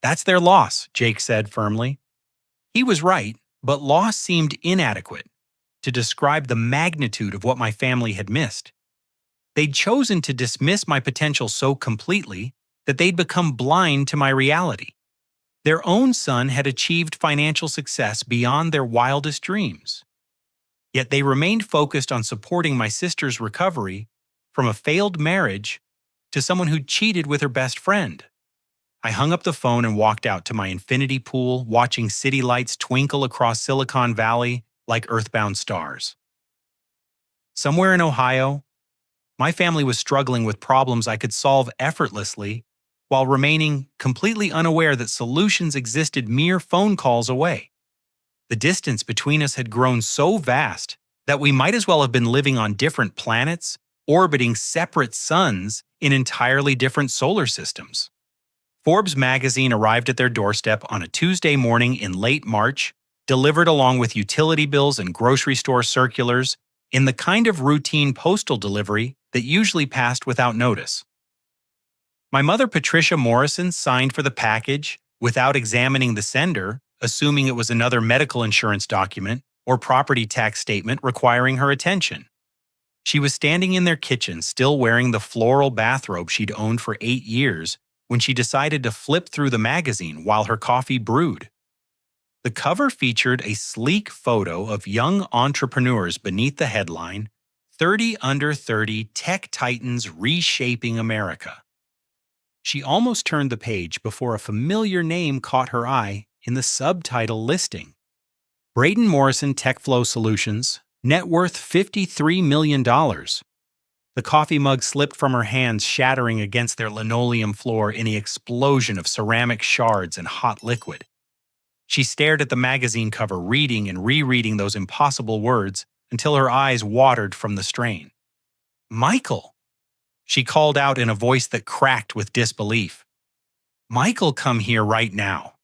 "That's their loss," Jake said firmly. He was right, but loss seemed inadequate to describe the magnitude of what my family had missed. They'd chosen to dismiss my potential so completely that they'd become blind to my reality. Their own son had achieved financial success beyond their wildest dreams. Yet they remained focused on supporting my sister's recovery from a failed marriage to someone who'd cheated with her best friend. I hung up the phone and walked out to my infinity pool, watching city lights twinkle across Silicon Valley like earthbound stars. Somewhere in Ohio, my family was struggling with problems I could solve effortlessly while remaining completely unaware that solutions existed mere phone calls away. The distance between us had grown so vast that we might as well have been living on different planets, orbiting separate suns in entirely different solar systems. Forbes Magazine arrived at their doorstep on a Tuesday morning in late March, delivered along with utility bills and grocery store circulars in the kind of routine postal delivery that usually passed without notice. My mother, Patricia Morrison, signed for the package without examining the sender, assuming it was another medical insurance document or property tax statement requiring her attention. She was standing in their kitchen, still wearing the floral bathrobe she'd owned for 8 years, when she decided to flip through the magazine while her coffee brewed. The cover featured a sleek photo of young entrepreneurs beneath the headline, "30 Under 30 Tech Titans Reshaping America." She almost turned the page before a familiar name caught her eye in the subtitle listing. Braiden Morrison TechFlow Solutions, net worth $53 million. The coffee mug slipped from her hands, shattering against their linoleum floor in the explosion of ceramic shards and hot liquid. She stared at the magazine cover, reading and rereading those impossible words until her eyes watered from the strain. "Michael!" she called out in a voice that cracked with disbelief. "Michael, come here right now."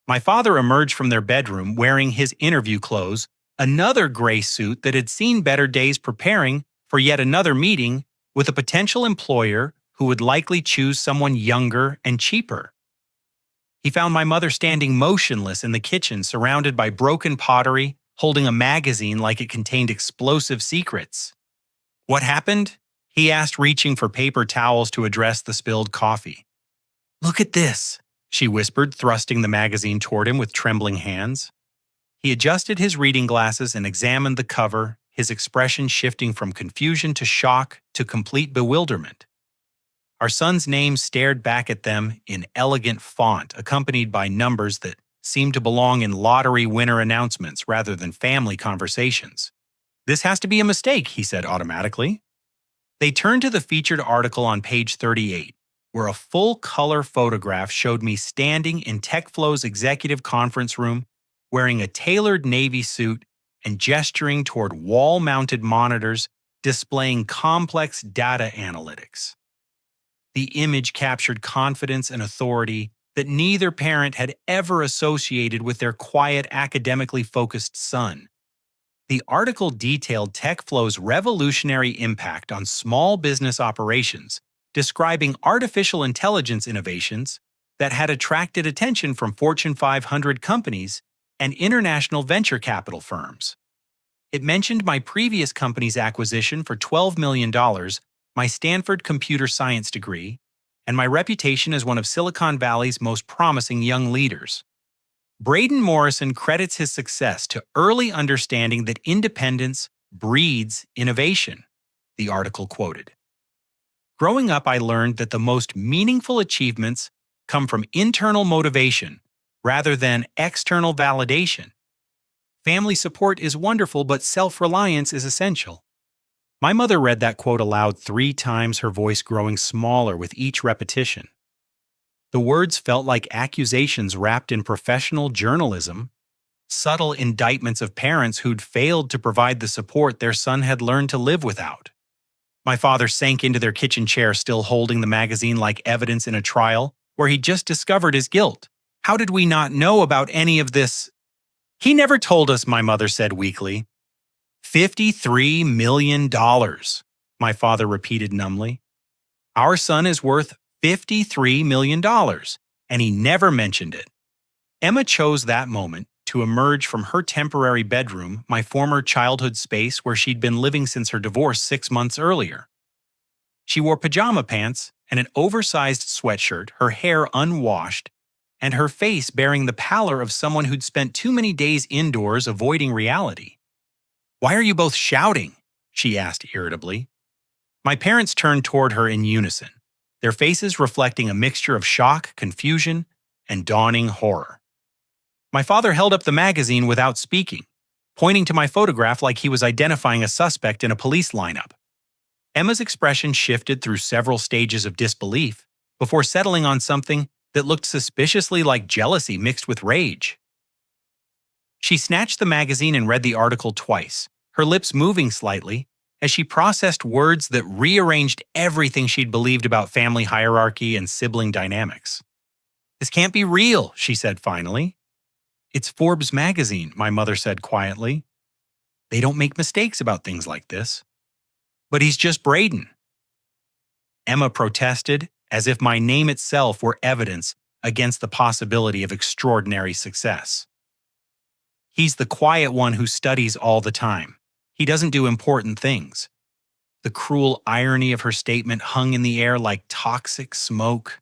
My father emerged from their bedroom wearing his interview clothes, another gray suit that had seen better days, preparing for yet another meeting with a potential employer who would likely choose someone younger and cheaper. He found my mother standing motionless in the kitchen, surrounded by broken pottery, holding a magazine like it contained explosive secrets. "What happened?" he asked, reaching for paper towels to address the spilled coffee. "Look at this," she whispered, thrusting the magazine toward him with trembling hands. He adjusted his reading glasses and examined the cover, his expression shifting from confusion to shock to complete bewilderment. Our son's name stared back at them in elegant font, accompanied by numbers that seemed to belong in lottery winner announcements rather than family conversations. "This has to be a mistake," he said automatically. They turned to the featured article on page 38, where a full-color photograph showed me standing in TechFlow's executive conference room, wearing a tailored navy suit and gesturing toward wall-mounted monitors displaying complex data analytics. The image captured confidence and authority that neither parent had ever associated with their quiet, academically focused son. The article detailed TechFlow's revolutionary impact on small business operations, describing artificial intelligence innovations that had attracted attention from Fortune 500 companies and international venture capital firms. It mentioned my previous company's acquisition for $12 million, my Stanford computer science degree, and my reputation as one of Silicon Valley's most promising young leaders. Braiden Morrison credits his success to early understanding that independence breeds innovation, the article quoted. "Growing up, I learned that the most meaningful achievements come from internal motivation rather than external validation. Family support is wonderful, but self-reliance is essential. My mother read that quote aloud 3 times, her voice growing smaller with each repetition. The words felt like accusations wrapped in professional journalism, subtle indictments of parents who'd failed to provide the support their son had learned to live without. My father sank into their kitchen chair, still holding the magazine like evidence in a trial where he'd just discovered his guilt. How did we not know about any of this? He never told us, my mother said weakly. $53 million, my father repeated numbly. Our son is worth $53 million, and he never mentioned it. Emma chose that moment to emerge from her temporary bedroom, my former childhood space where she'd been living since her divorce 6 months earlier. She wore pajama pants and an oversized sweatshirt, her hair unwashed, and her face bearing the pallor of someone who'd spent too many days indoors avoiding reality. "Why are you both shouting?" she asked irritably. My parents turned toward her in unison, their faces reflecting a mixture of shock, confusion, and dawning horror. My father held up the magazine without speaking, pointing to my photograph like he was identifying a suspect in a police lineup. Emma's expression shifted through several stages of disbelief before settling on something that looked suspiciously like jealousy mixed with rage. She snatched the magazine and read the article twice, her lips moving slightly as she processed words that rearranged everything she'd believed about family hierarchy and sibling dynamics. "This can't be real," she said finally. "It's Forbes Magazine," my mother said quietly. "They don't make mistakes about things like this." "But he's just Braiden." Emma protested, as if my name itself were evidence against the possibility of extraordinary success. "He's the quiet one who studies all the time. He doesn't do important things." The cruel irony of her statement hung in the air like toxic smoke.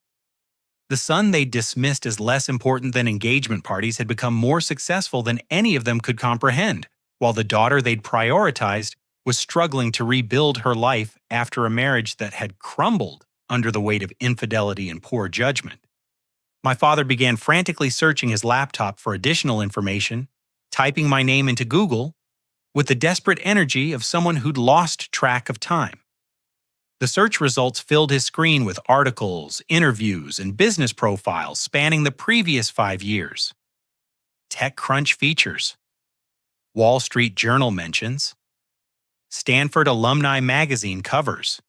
The son they'd dismissed as less important than engagement parties had become more successful than any of them could comprehend, while the daughter they'd prioritized was struggling to rebuild her life after a marriage that had crumbled under the weight of infidelity and poor judgment. My father began frantically searching his laptop for additional information, typing my name into Google with the desperate energy of someone who'd lost track of time. The search results filled his screen with articles, interviews, and business profiles spanning the previous 5 years. TechCrunch features, Wall Street Journal mentions, Stanford Alumni Magazine covers,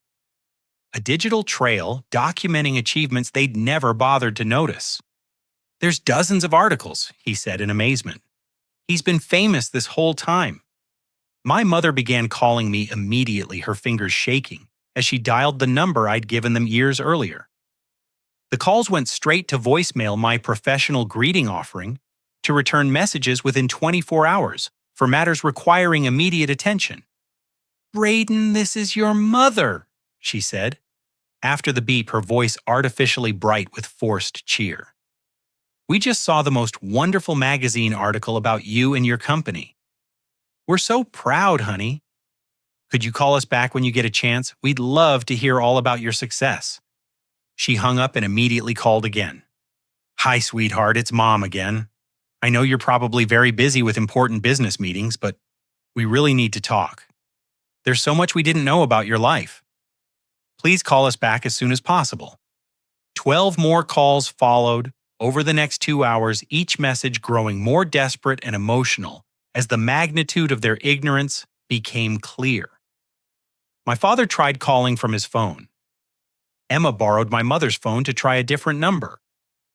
a digital trail documenting achievements they'd never bothered to notice. "There's dozens of articles," he said in amazement. "He's been famous this whole time." My mother began calling me immediately, her fingers shaking, as she dialed the number I'd given them years earlier. The calls went straight to voicemail, my professional greeting offering to return messages within 24 hours for matters requiring immediate attention. "Braiden, this is your mother," she said. After the beep, her voice artificially bright with forced cheer. "We just saw the most wonderful magazine article about you and your company. We're so proud, honey. Could you call us back when you get a chance? We'd love to hear all about your success." She hung up and immediately called again. "Hi, sweetheart, it's Mom again. I know you're probably very busy with important business meetings, but we really need to talk. There's so much we didn't know about your life. Please call us back as soon as possible." 12 more calls followed over the next 2 hours, each message growing more desperate and emotional as the magnitude of their ignorance became clear. My father tried calling from his phone. Emma borrowed my mother's phone to try a different number.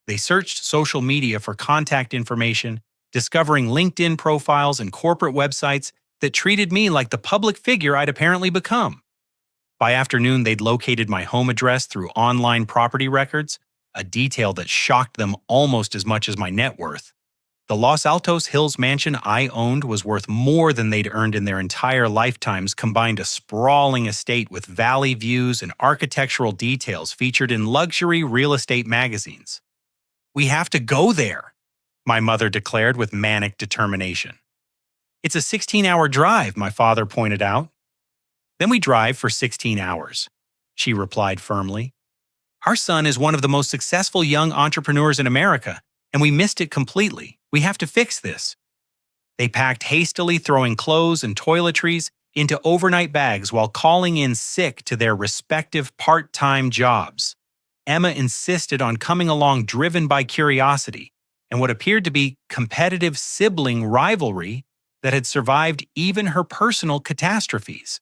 They searched social media for contact information, discovering LinkedIn profiles and corporate websites that treated me like the public figure I'd apparently become. By afternoon, they'd located my home address through online property records, a detail that shocked them almost as much as my net worth. The Los Altos Hills mansion I owned was worth more than they'd earned in their entire lifetimes combined, a sprawling estate with valley views and architectural details featured in luxury real estate magazines. "We have to go there," my mother declared with manic determination. "It's a 16-hour drive," my father pointed out. "Then we drive for 16 hours, she replied firmly. "Our son is one of the most successful young entrepreneurs in America, and we missed it completely. We have to fix this." They packed hastily, throwing clothes and toiletries into overnight bags while calling in sick to their respective part-time jobs. Emma insisted on coming along driven by curiosity and what appeared to be competitive sibling rivalry that had survived even her personal catastrophes.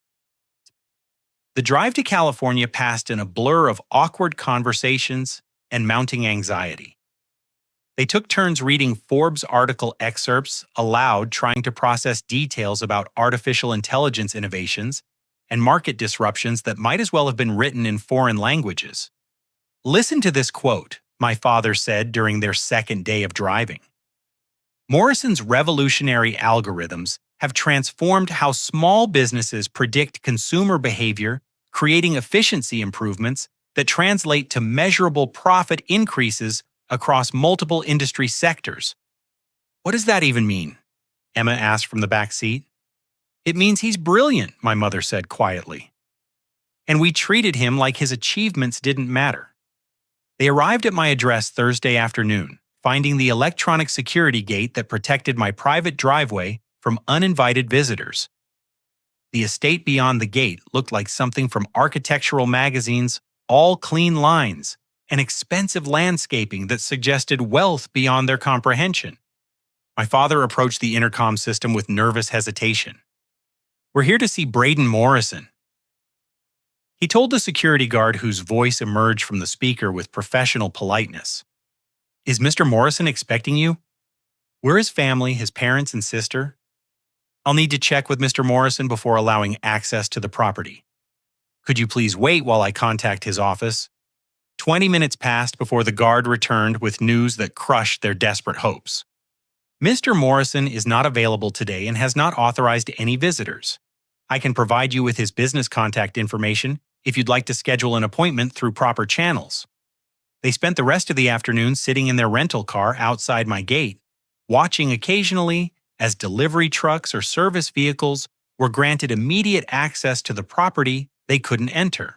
The drive to California passed in a blur of awkward conversations and mounting anxiety. They took turns reading Forbes article excerpts aloud, trying to process details about artificial intelligence innovations and market disruptions that might as well have been written in foreign languages. "Listen to this quote," my father said during their second day of driving. "Morrison's revolutionary algorithms have transformed how small businesses predict consumer behavior, creating efficiency improvements that translate to measurable profit increases across multiple industry sectors." "What does that even mean?" Emma asked from the back seat. "It means he's brilliant," my mother said quietly. And we treated him like his achievements didn't matter. They arrived at my address Thursday afternoon, finding the electronic security gate that protected my private driveway from uninvited visitors. The estate beyond the gate looked like something from architectural magazines, all clean lines, and expensive landscaping that suggested wealth beyond their comprehension. My father approached the intercom system with nervous hesitation. "We're here to see Braiden Morrison." He told the security guard, whose voice emerged from the speaker with professional politeness. "Is Mr. Morrison expecting you?" "We're his family, his parents and sister. I'll need to check with Mr. Morrison before allowing access to the property. Could you please wait while I contact his office?" 20 minutes passed before the guard returned with news that crushed their desperate hopes. "Mr. Morrison is not available today and has not authorized any visitors. I can provide you with his business contact information if you'd like to schedule an appointment through proper channels." They spent the rest of the afternoon sitting in their rental car outside my gate, watching occasionally as delivery trucks or service vehicles were granted immediate access to the property they couldn't enter.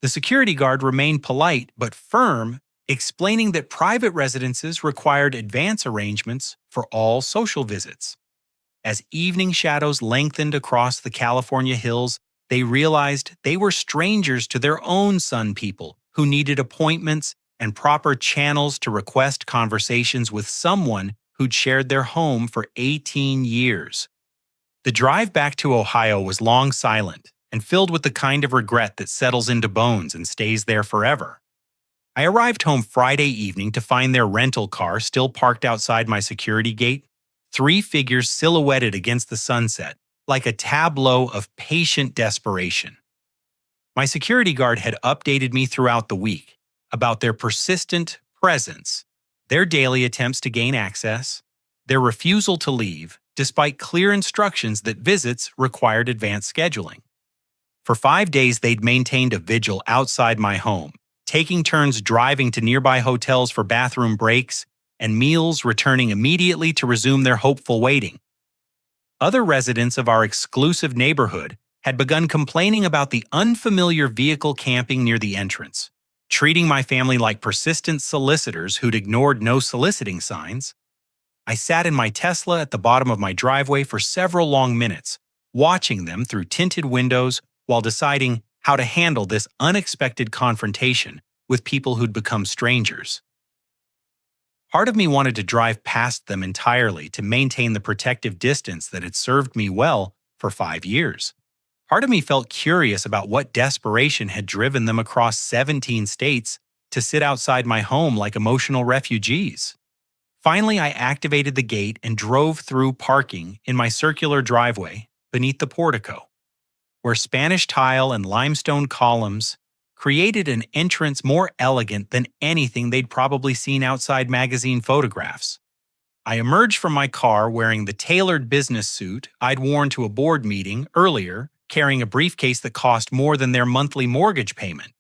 The security guard remained polite but firm, explaining that private residences required advance arrangements for all social visits. As evening shadows lengthened across the California hills, they realized they were strangers to their own Sun people who needed appointments and proper channels to request conversations with someone who'd shared their home for 18 years. The drive back to Ohio was long silent and filled with the kind of regret that settles into bones and stays there forever. I arrived home Friday evening to find their rental car still parked outside my security gate, 3 figures silhouetted against the sunset, like a tableau of patient desperation. My security guard had updated me throughout the week about their persistent presence, their daily attempts to gain access, their refusal to leave, despite clear instructions that visits required advance scheduling. For 5 days, they'd maintained a vigil outside my home, taking turns driving to nearby hotels for bathroom breaks and meals, returning immediately to resume their hopeful waiting. Other residents of our exclusive neighborhood had begun complaining about the unfamiliar vehicle camping near the entrance, treating my family like persistent solicitors who'd ignored no soliciting signs. I sat in my Tesla at the bottom of my driveway for several long minutes, watching them through tinted windows while deciding how to handle this unexpected confrontation with people who'd become strangers. Part of me wanted to drive past them entirely to maintain the protective distance that had served me well for 5 years. Part of me felt curious about what desperation had driven them across 17 states to sit outside my home like emotional refugees. Finally, I activated the gate and drove through parking in my circular driveway beneath the portico, where Spanish tile and limestone columns created an entrance more elegant than anything they'd probably seen outside magazine photographs. I emerged from my car wearing the tailored business suit I'd worn to a board meeting earlier, carrying a briefcase that cost more than their monthly mortgage payment.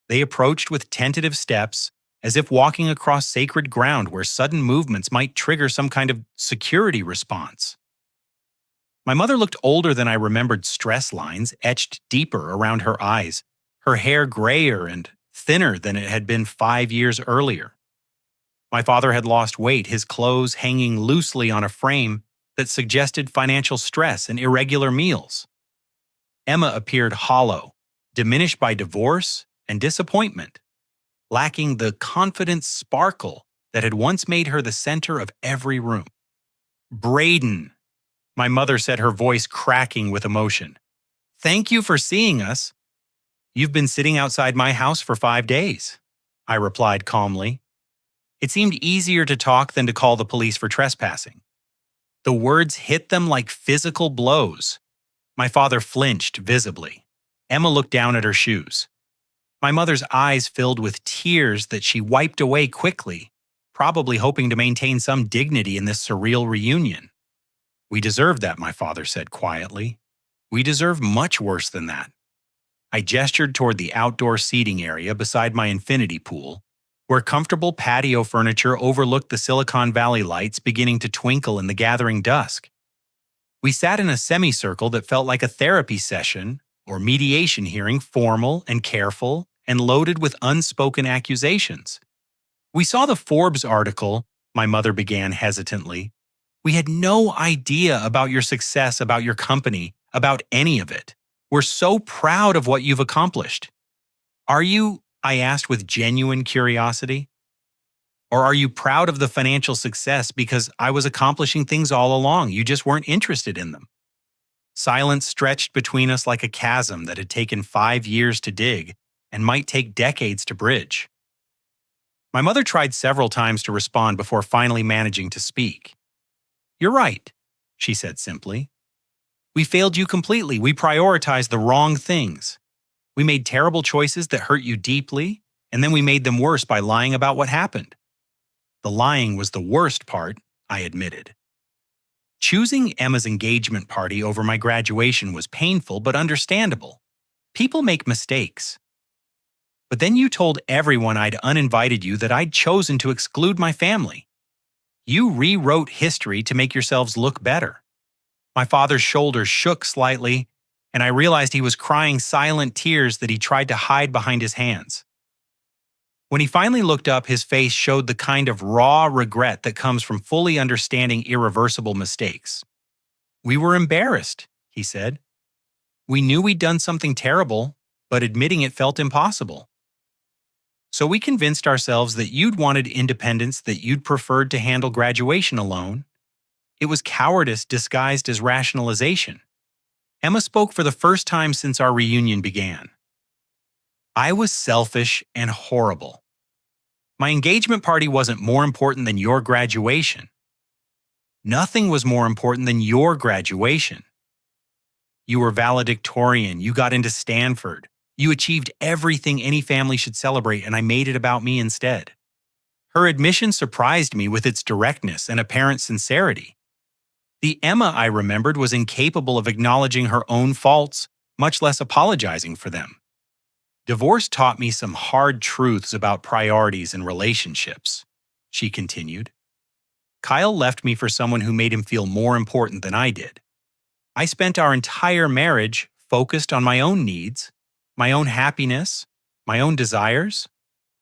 They approached with tentative steps, as if walking across sacred ground where sudden movements might trigger some kind of security response. My mother looked older than I remembered, stress lines etched deeper around her eyes, her hair grayer and thinner than it had been 5 years earlier. My father had lost weight, his clothes hanging loosely on a frame that suggested financial stress and irregular meals. Emma appeared hollow, diminished by divorce and disappointment, lacking the confident sparkle that had once made her the center of every room. "Braiden," my mother said, her voice cracking with emotion. "Thank you for seeing us." "You've been sitting outside my house for 5 days," I replied calmly. It seemed easier to talk than to call the police for trespassing. The words hit them like physical blows. My father flinched visibly. Emma looked down at her shoes. My mother's eyes filled with tears that she wiped away quickly, probably hoping to maintain some dignity in this surreal reunion. "We deserve that," my father said quietly. "We deserve much worse than that." I gestured toward the outdoor seating area beside my infinity pool, where comfortable patio furniture overlooked the Silicon Valley lights beginning to twinkle in the gathering dusk. We sat in a semicircle that felt like a therapy session or mediation hearing, formal and careful and loaded with unspoken accusations. "We saw the Forbes article," my mother began hesitantly. "We had no idea about your success, about your company, about any of it. We're so proud of what you've accomplished." "Are you," I asked with genuine curiosity, "or are you proud of the financial success because I was accomplishing things all along, you just weren't interested in them?" Silence stretched between us like a chasm that had taken 5 years to dig and might take decades to bridge. My mother tried several times to respond before finally managing to speak. "You're right," she said simply. "We failed you completely. We prioritized the wrong things. We made terrible choices that hurt you deeply, and then we made them worse by lying about what happened." The lying was the worst part, I admitted. Choosing Emma's engagement party over my graduation was painful but understandable. People make mistakes. "But then you told everyone I'd uninvited you that I'd chosen to exclude my family. You rewrote history to make yourselves look better." My father's shoulders shook slightly, and I realized he was crying silent tears that he tried to hide behind his hands. When he finally looked up, his face showed the kind of raw regret that comes from fully understanding irreversible mistakes. "We were embarrassed," he said. "We knew we'd done something terrible, but admitting it felt impossible. So we convinced ourselves that you'd wanted independence, that you'd preferred to handle graduation alone. It was cowardice disguised as rationalization." Emma spoke for the first time since our reunion began. "I was selfish and horrible. My engagement party wasn't more important than your graduation. Nothing was more important than your graduation. You were valedictorian, you got into Stanford. You achieved everything any family should celebrate, and I made it about me instead." Her admission surprised me with its directness and apparent sincerity. The Emma I remembered was incapable of acknowledging her own faults, much less apologizing for them. "Divorce taught me some hard truths about priorities and relationships," she continued. "Kyle left me for someone who made him feel more important than I did. I spent our entire marriage focused on my own needs, my own happiness, my own desires."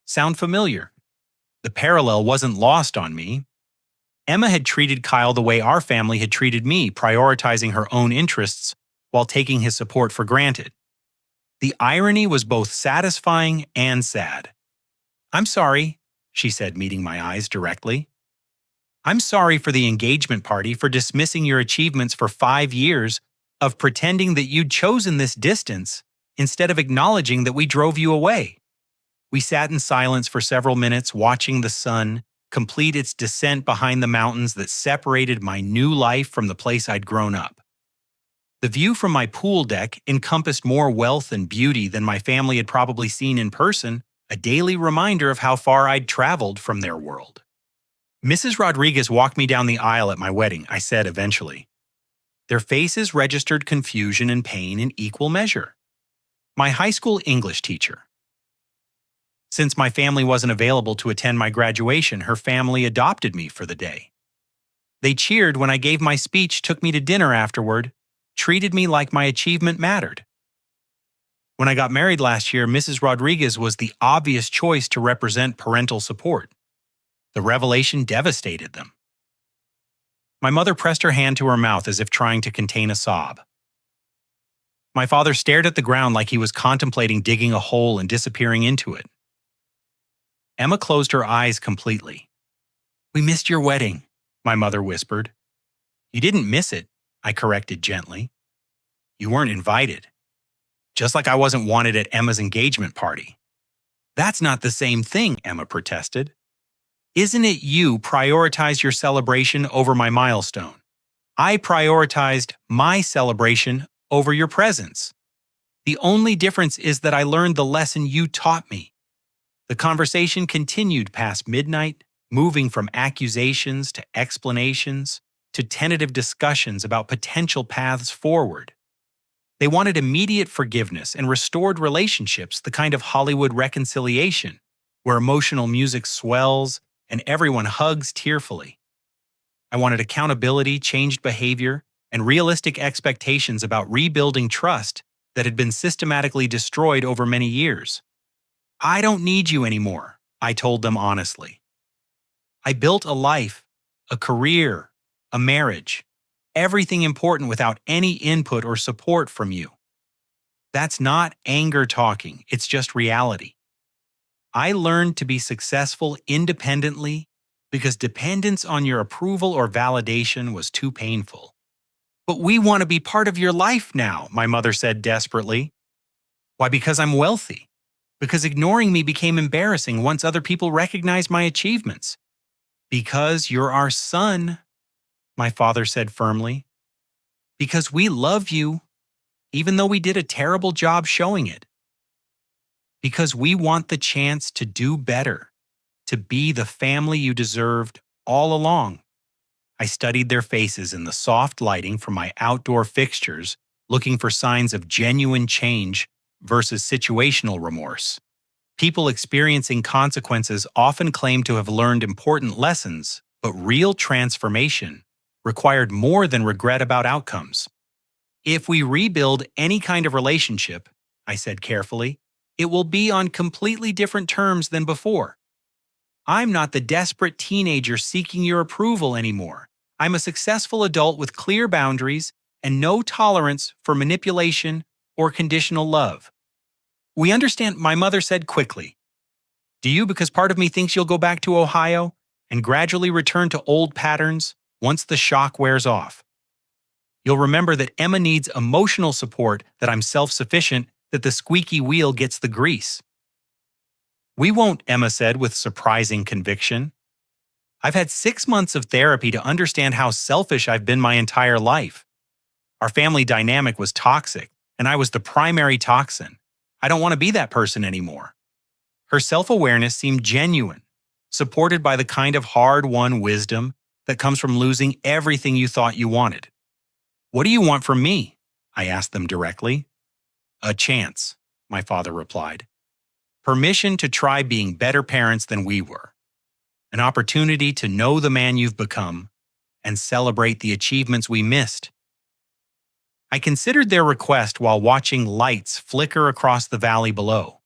Sound familiar? The parallel wasn't lost on me. Emma had treated Kyle the way our family had treated me, prioritizing her own interests while taking his support for granted. The irony was both satisfying and sad. "I'm sorry," she said, meeting my eyes directly. "I'm sorry for the engagement party, for dismissing your achievements, for 5 years of pretending that you'd chosen this distance instead of acknowledging that we drove you away." We sat in silence for several minutes, watching the sun complete its descent behind the mountains that separated my new life from the place I'd grown up. The view from my pool deck encompassed more wealth and beauty than my family had probably seen in person, a daily reminder of how far I'd traveled from their world. "Mrs. Rodriguez walked me down the aisle at my wedding," I said eventually. Their faces registered confusion and pain in equal measure. "My high school English teacher. Since my family wasn't available to attend my graduation, her family adopted me for the day. They cheered when I gave my speech, took me to dinner afterward, treated me like my achievement mattered. When I got married last year, Mrs. Rodriguez was the obvious choice to represent parental support. The revelation devastated them." My mother pressed her hand to her mouth as if trying to contain a sob. My father stared at the ground like he was contemplating digging a hole and disappearing into it. Emma closed her eyes completely. "We missed your wedding," my mother whispered. "You didn't miss it," I corrected gently. "You weren't invited. Just like I wasn't wanted at Emma's engagement party." "That's not the same thing," Emma protested. "Isn't it you prioritized your celebration over my milestone? I prioritized my celebration over your presents. The only difference is that I learned the lesson you taught me." The conversation continued past midnight, moving from accusations to explanations to tentative discussions about potential paths forward. They wanted immediate forgiveness and restored relationships, the kind of Hollywood reconciliation, where emotional music swells and everyone hugs tearfully. I wanted accountability, changed behavior, and realistic expectations about rebuilding trust that had been systematically destroyed over many years. "I don't need you anymore," I told them honestly. "I built a life, a career, a marriage, everything important without any input or support from you. That's not anger talking, it's just reality. I learned to be successful independently because dependence on your approval or validation was too painful." "But we want to be part of your life now," my mother said desperately. "Why, because I'm wealthy. Because ignoring me became embarrassing once other people recognized my achievements. Because you're our son," my father said firmly. "Because we love you, even though we did a terrible job showing it. Because we want the chance to do better, to be the family you deserved all along." I studied their faces in the soft lighting from my outdoor fixtures, looking for signs of genuine change versus situational remorse. People experiencing consequences often claim to have learned important lessons, but real transformation required more than regret about outcomes. "If we rebuild any kind of relationship," I said carefully, "it will be on completely different terms than before. I'm not the desperate teenager seeking your approval anymore. I'm a successful adult with clear boundaries and no tolerance for manipulation or conditional love." "We understand," my mother said quickly. "Do you, because part of me thinks you'll go back to Ohio and gradually return to old patterns once the shock wears off. You'll remember that Emma needs emotional support, that I'm self-sufficient, that the squeaky wheel gets the grease." "We won't," Emma said with surprising conviction. "I've had 6 months of therapy to understand how selfish I've been my entire life. Our family dynamic was toxic, and I was the primary toxin. I don't want to be that person anymore." Her self-awareness seemed genuine, supported by the kind of hard-won wisdom that comes from losing everything you thought you wanted. "What do you want from me?" I asked them directly. "A chance," my father replied. "Permission to try being better parents than we were. An opportunity to know the man you've become and celebrate the achievements we missed." I considered their request while watching lights flicker across the valley below.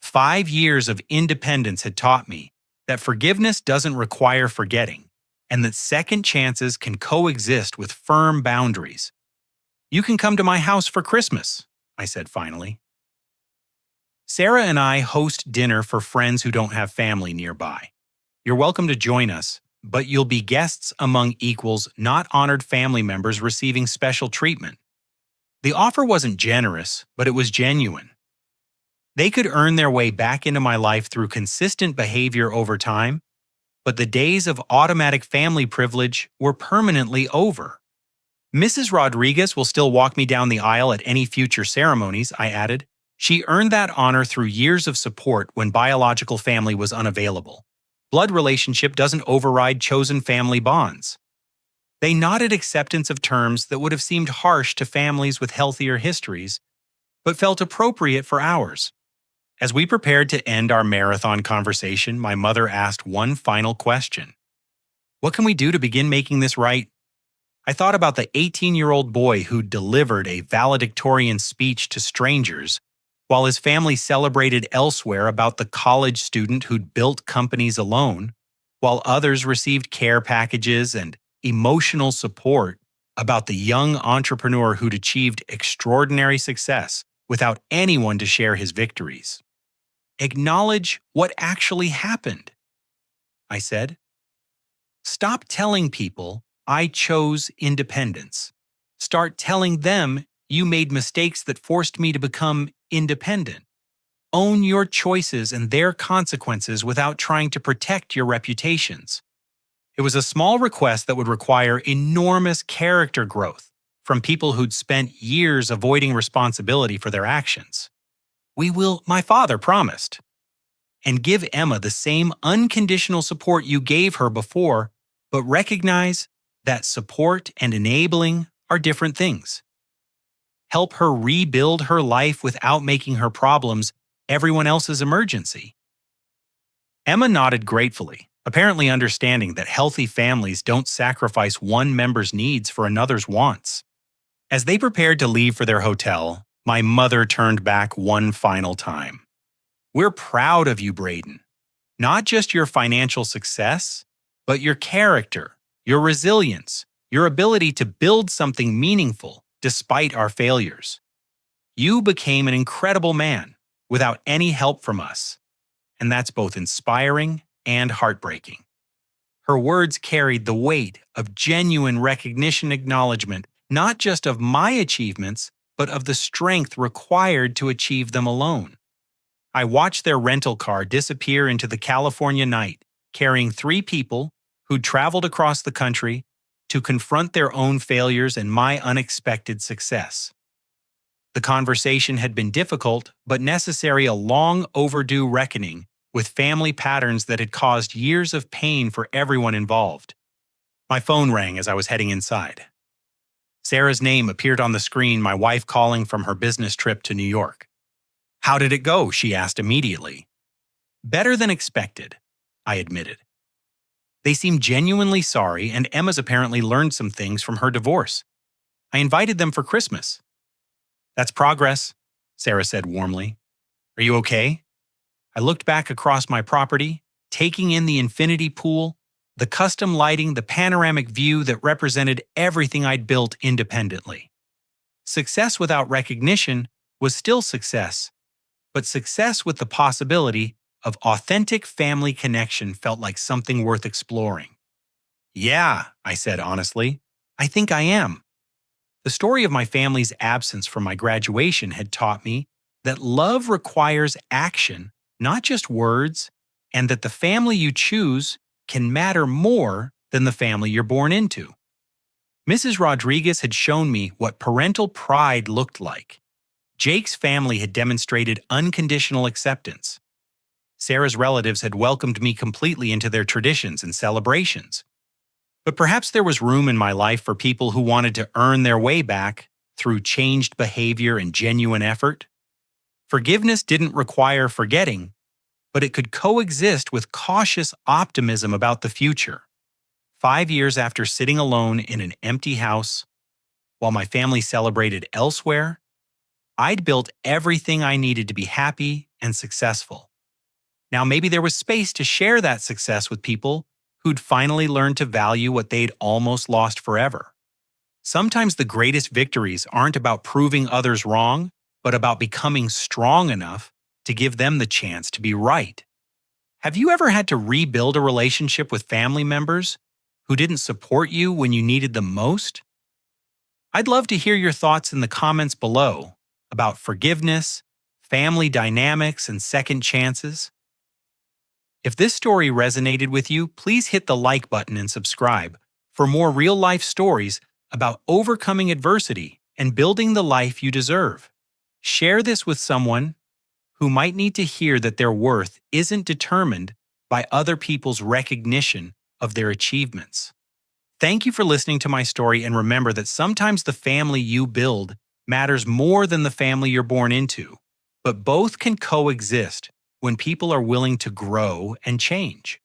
5 years of independence had taught me that forgiveness doesn't require forgetting, and that second chances can coexist with firm boundaries. "You can come to my house for Christmas," I said finally. "Sarah and I host dinner for friends who don't have family nearby. You're welcome to join us, but you'll be guests among equals, not honored family members receiving special treatment." The offer wasn't generous, but it was genuine. They could earn their way back into my life through consistent behavior over time, but the days of automatic family privilege were permanently over. "Mrs. Rodriguez will still walk me down the aisle at any future ceremonies," I added. "She earned that honor through years of support when biological family was unavailable. Blood relationship doesn't override chosen family bonds." They nodded acceptance of terms that would have seemed harsh to families with healthier histories, but felt appropriate for ours. As we prepared to end our marathon conversation, my mother asked one final question. "What can we do to begin making this right?" I thought about the 18-year-old boy who delivered a valedictorian speech to strangers while his family celebrated elsewhere, about the college student who'd built companies alone, while others received care packages and emotional support about the young entrepreneur who'd achieved extraordinary success without anyone to share his victories. Acknowledge what actually happened, I said. Stop telling people I chose independence. Start telling them you made mistakes that forced me to become independent. Own your choices and their consequences without trying to protect your reputations. It was a small request that would require enormous character growth from people who'd spent years avoiding responsibility for their actions. "We will," my father promised. "And give Emma the same unconditional support you gave her before, but recognize that support and enabling are different things. Help her rebuild her life without making her problems everyone else's emergency." Emma nodded gratefully, apparently understanding that healthy families don't sacrifice one member's needs for another's wants. As they prepared to leave for their hotel, my mother turned back one final time. "We're proud of you, Braiden. Not just your financial success, but your character, your resilience, your ability to build something meaningful despite our failures. You became an incredible man without any help from us, and that's both inspiring and heartbreaking." Her words carried the weight of genuine recognition and acknowledgement, not just of my achievements, but of the strength required to achieve them alone. I watched their rental car disappear into the California night, carrying 3 people who'd traveled across the country to confront their own failures and my unexpected success. The conversation had been difficult, but necessary, a long overdue reckoning with family patterns that had caused years of pain for everyone involved. My phone rang as I was heading inside. Sarah's name appeared on the screen, my wife calling from her business trip to New York. "How did it go?" she asked immediately. "Better than expected," I admitted. They seemed genuinely sorry, and Emma's apparently learned some things from her divorce. "I invited them for Christmas." "That's progress," Sarah said warmly. "Are you okay?" I looked back across my property, taking in the infinity pool, the custom lighting, the panoramic view that represented everything I'd built independently. Success without recognition was still success, but success with the possibility of authentic family connection felt like something worth exploring. "Yeah," I said honestly, "I think I am." The story of my family's absence from my graduation had taught me that love requires action, not just words, and that the family you choose can matter more than the family you're born into. Mrs. Rodriguez had shown me what parental pride looked like. Jake's family had demonstrated unconditional acceptance. Sarah's relatives had welcomed me completely into their traditions and celebrations. But perhaps there was room in my life for people who wanted to earn their way back through changed behavior and genuine effort. Forgiveness didn't require forgetting, but it could coexist with cautious optimism about the future. 5 years after sitting alone in an empty house, while my family celebrated elsewhere, I'd built everything I needed to be happy and successful. Now maybe there was space to share that success with people who'd finally learned to value what they'd almost lost forever. Sometimes the greatest victories aren't about proving others wrong, but about becoming strong enough to give them the chance to be right. Have you ever had to rebuild a relationship with family members who didn't support you when you needed them most? I'd love to hear your thoughts in the comments below about forgiveness, family dynamics, and second chances. If this story resonated with you, please hit the like button and subscribe for more real-life stories about overcoming adversity and building the life you deserve. Share this with someone who might need to hear that their worth isn't determined by other people's recognition of their achievements. Thank you for listening to my story, and remember that sometimes the family you build matters more than the family you're born into, but both can coexist when people are willing to grow and change.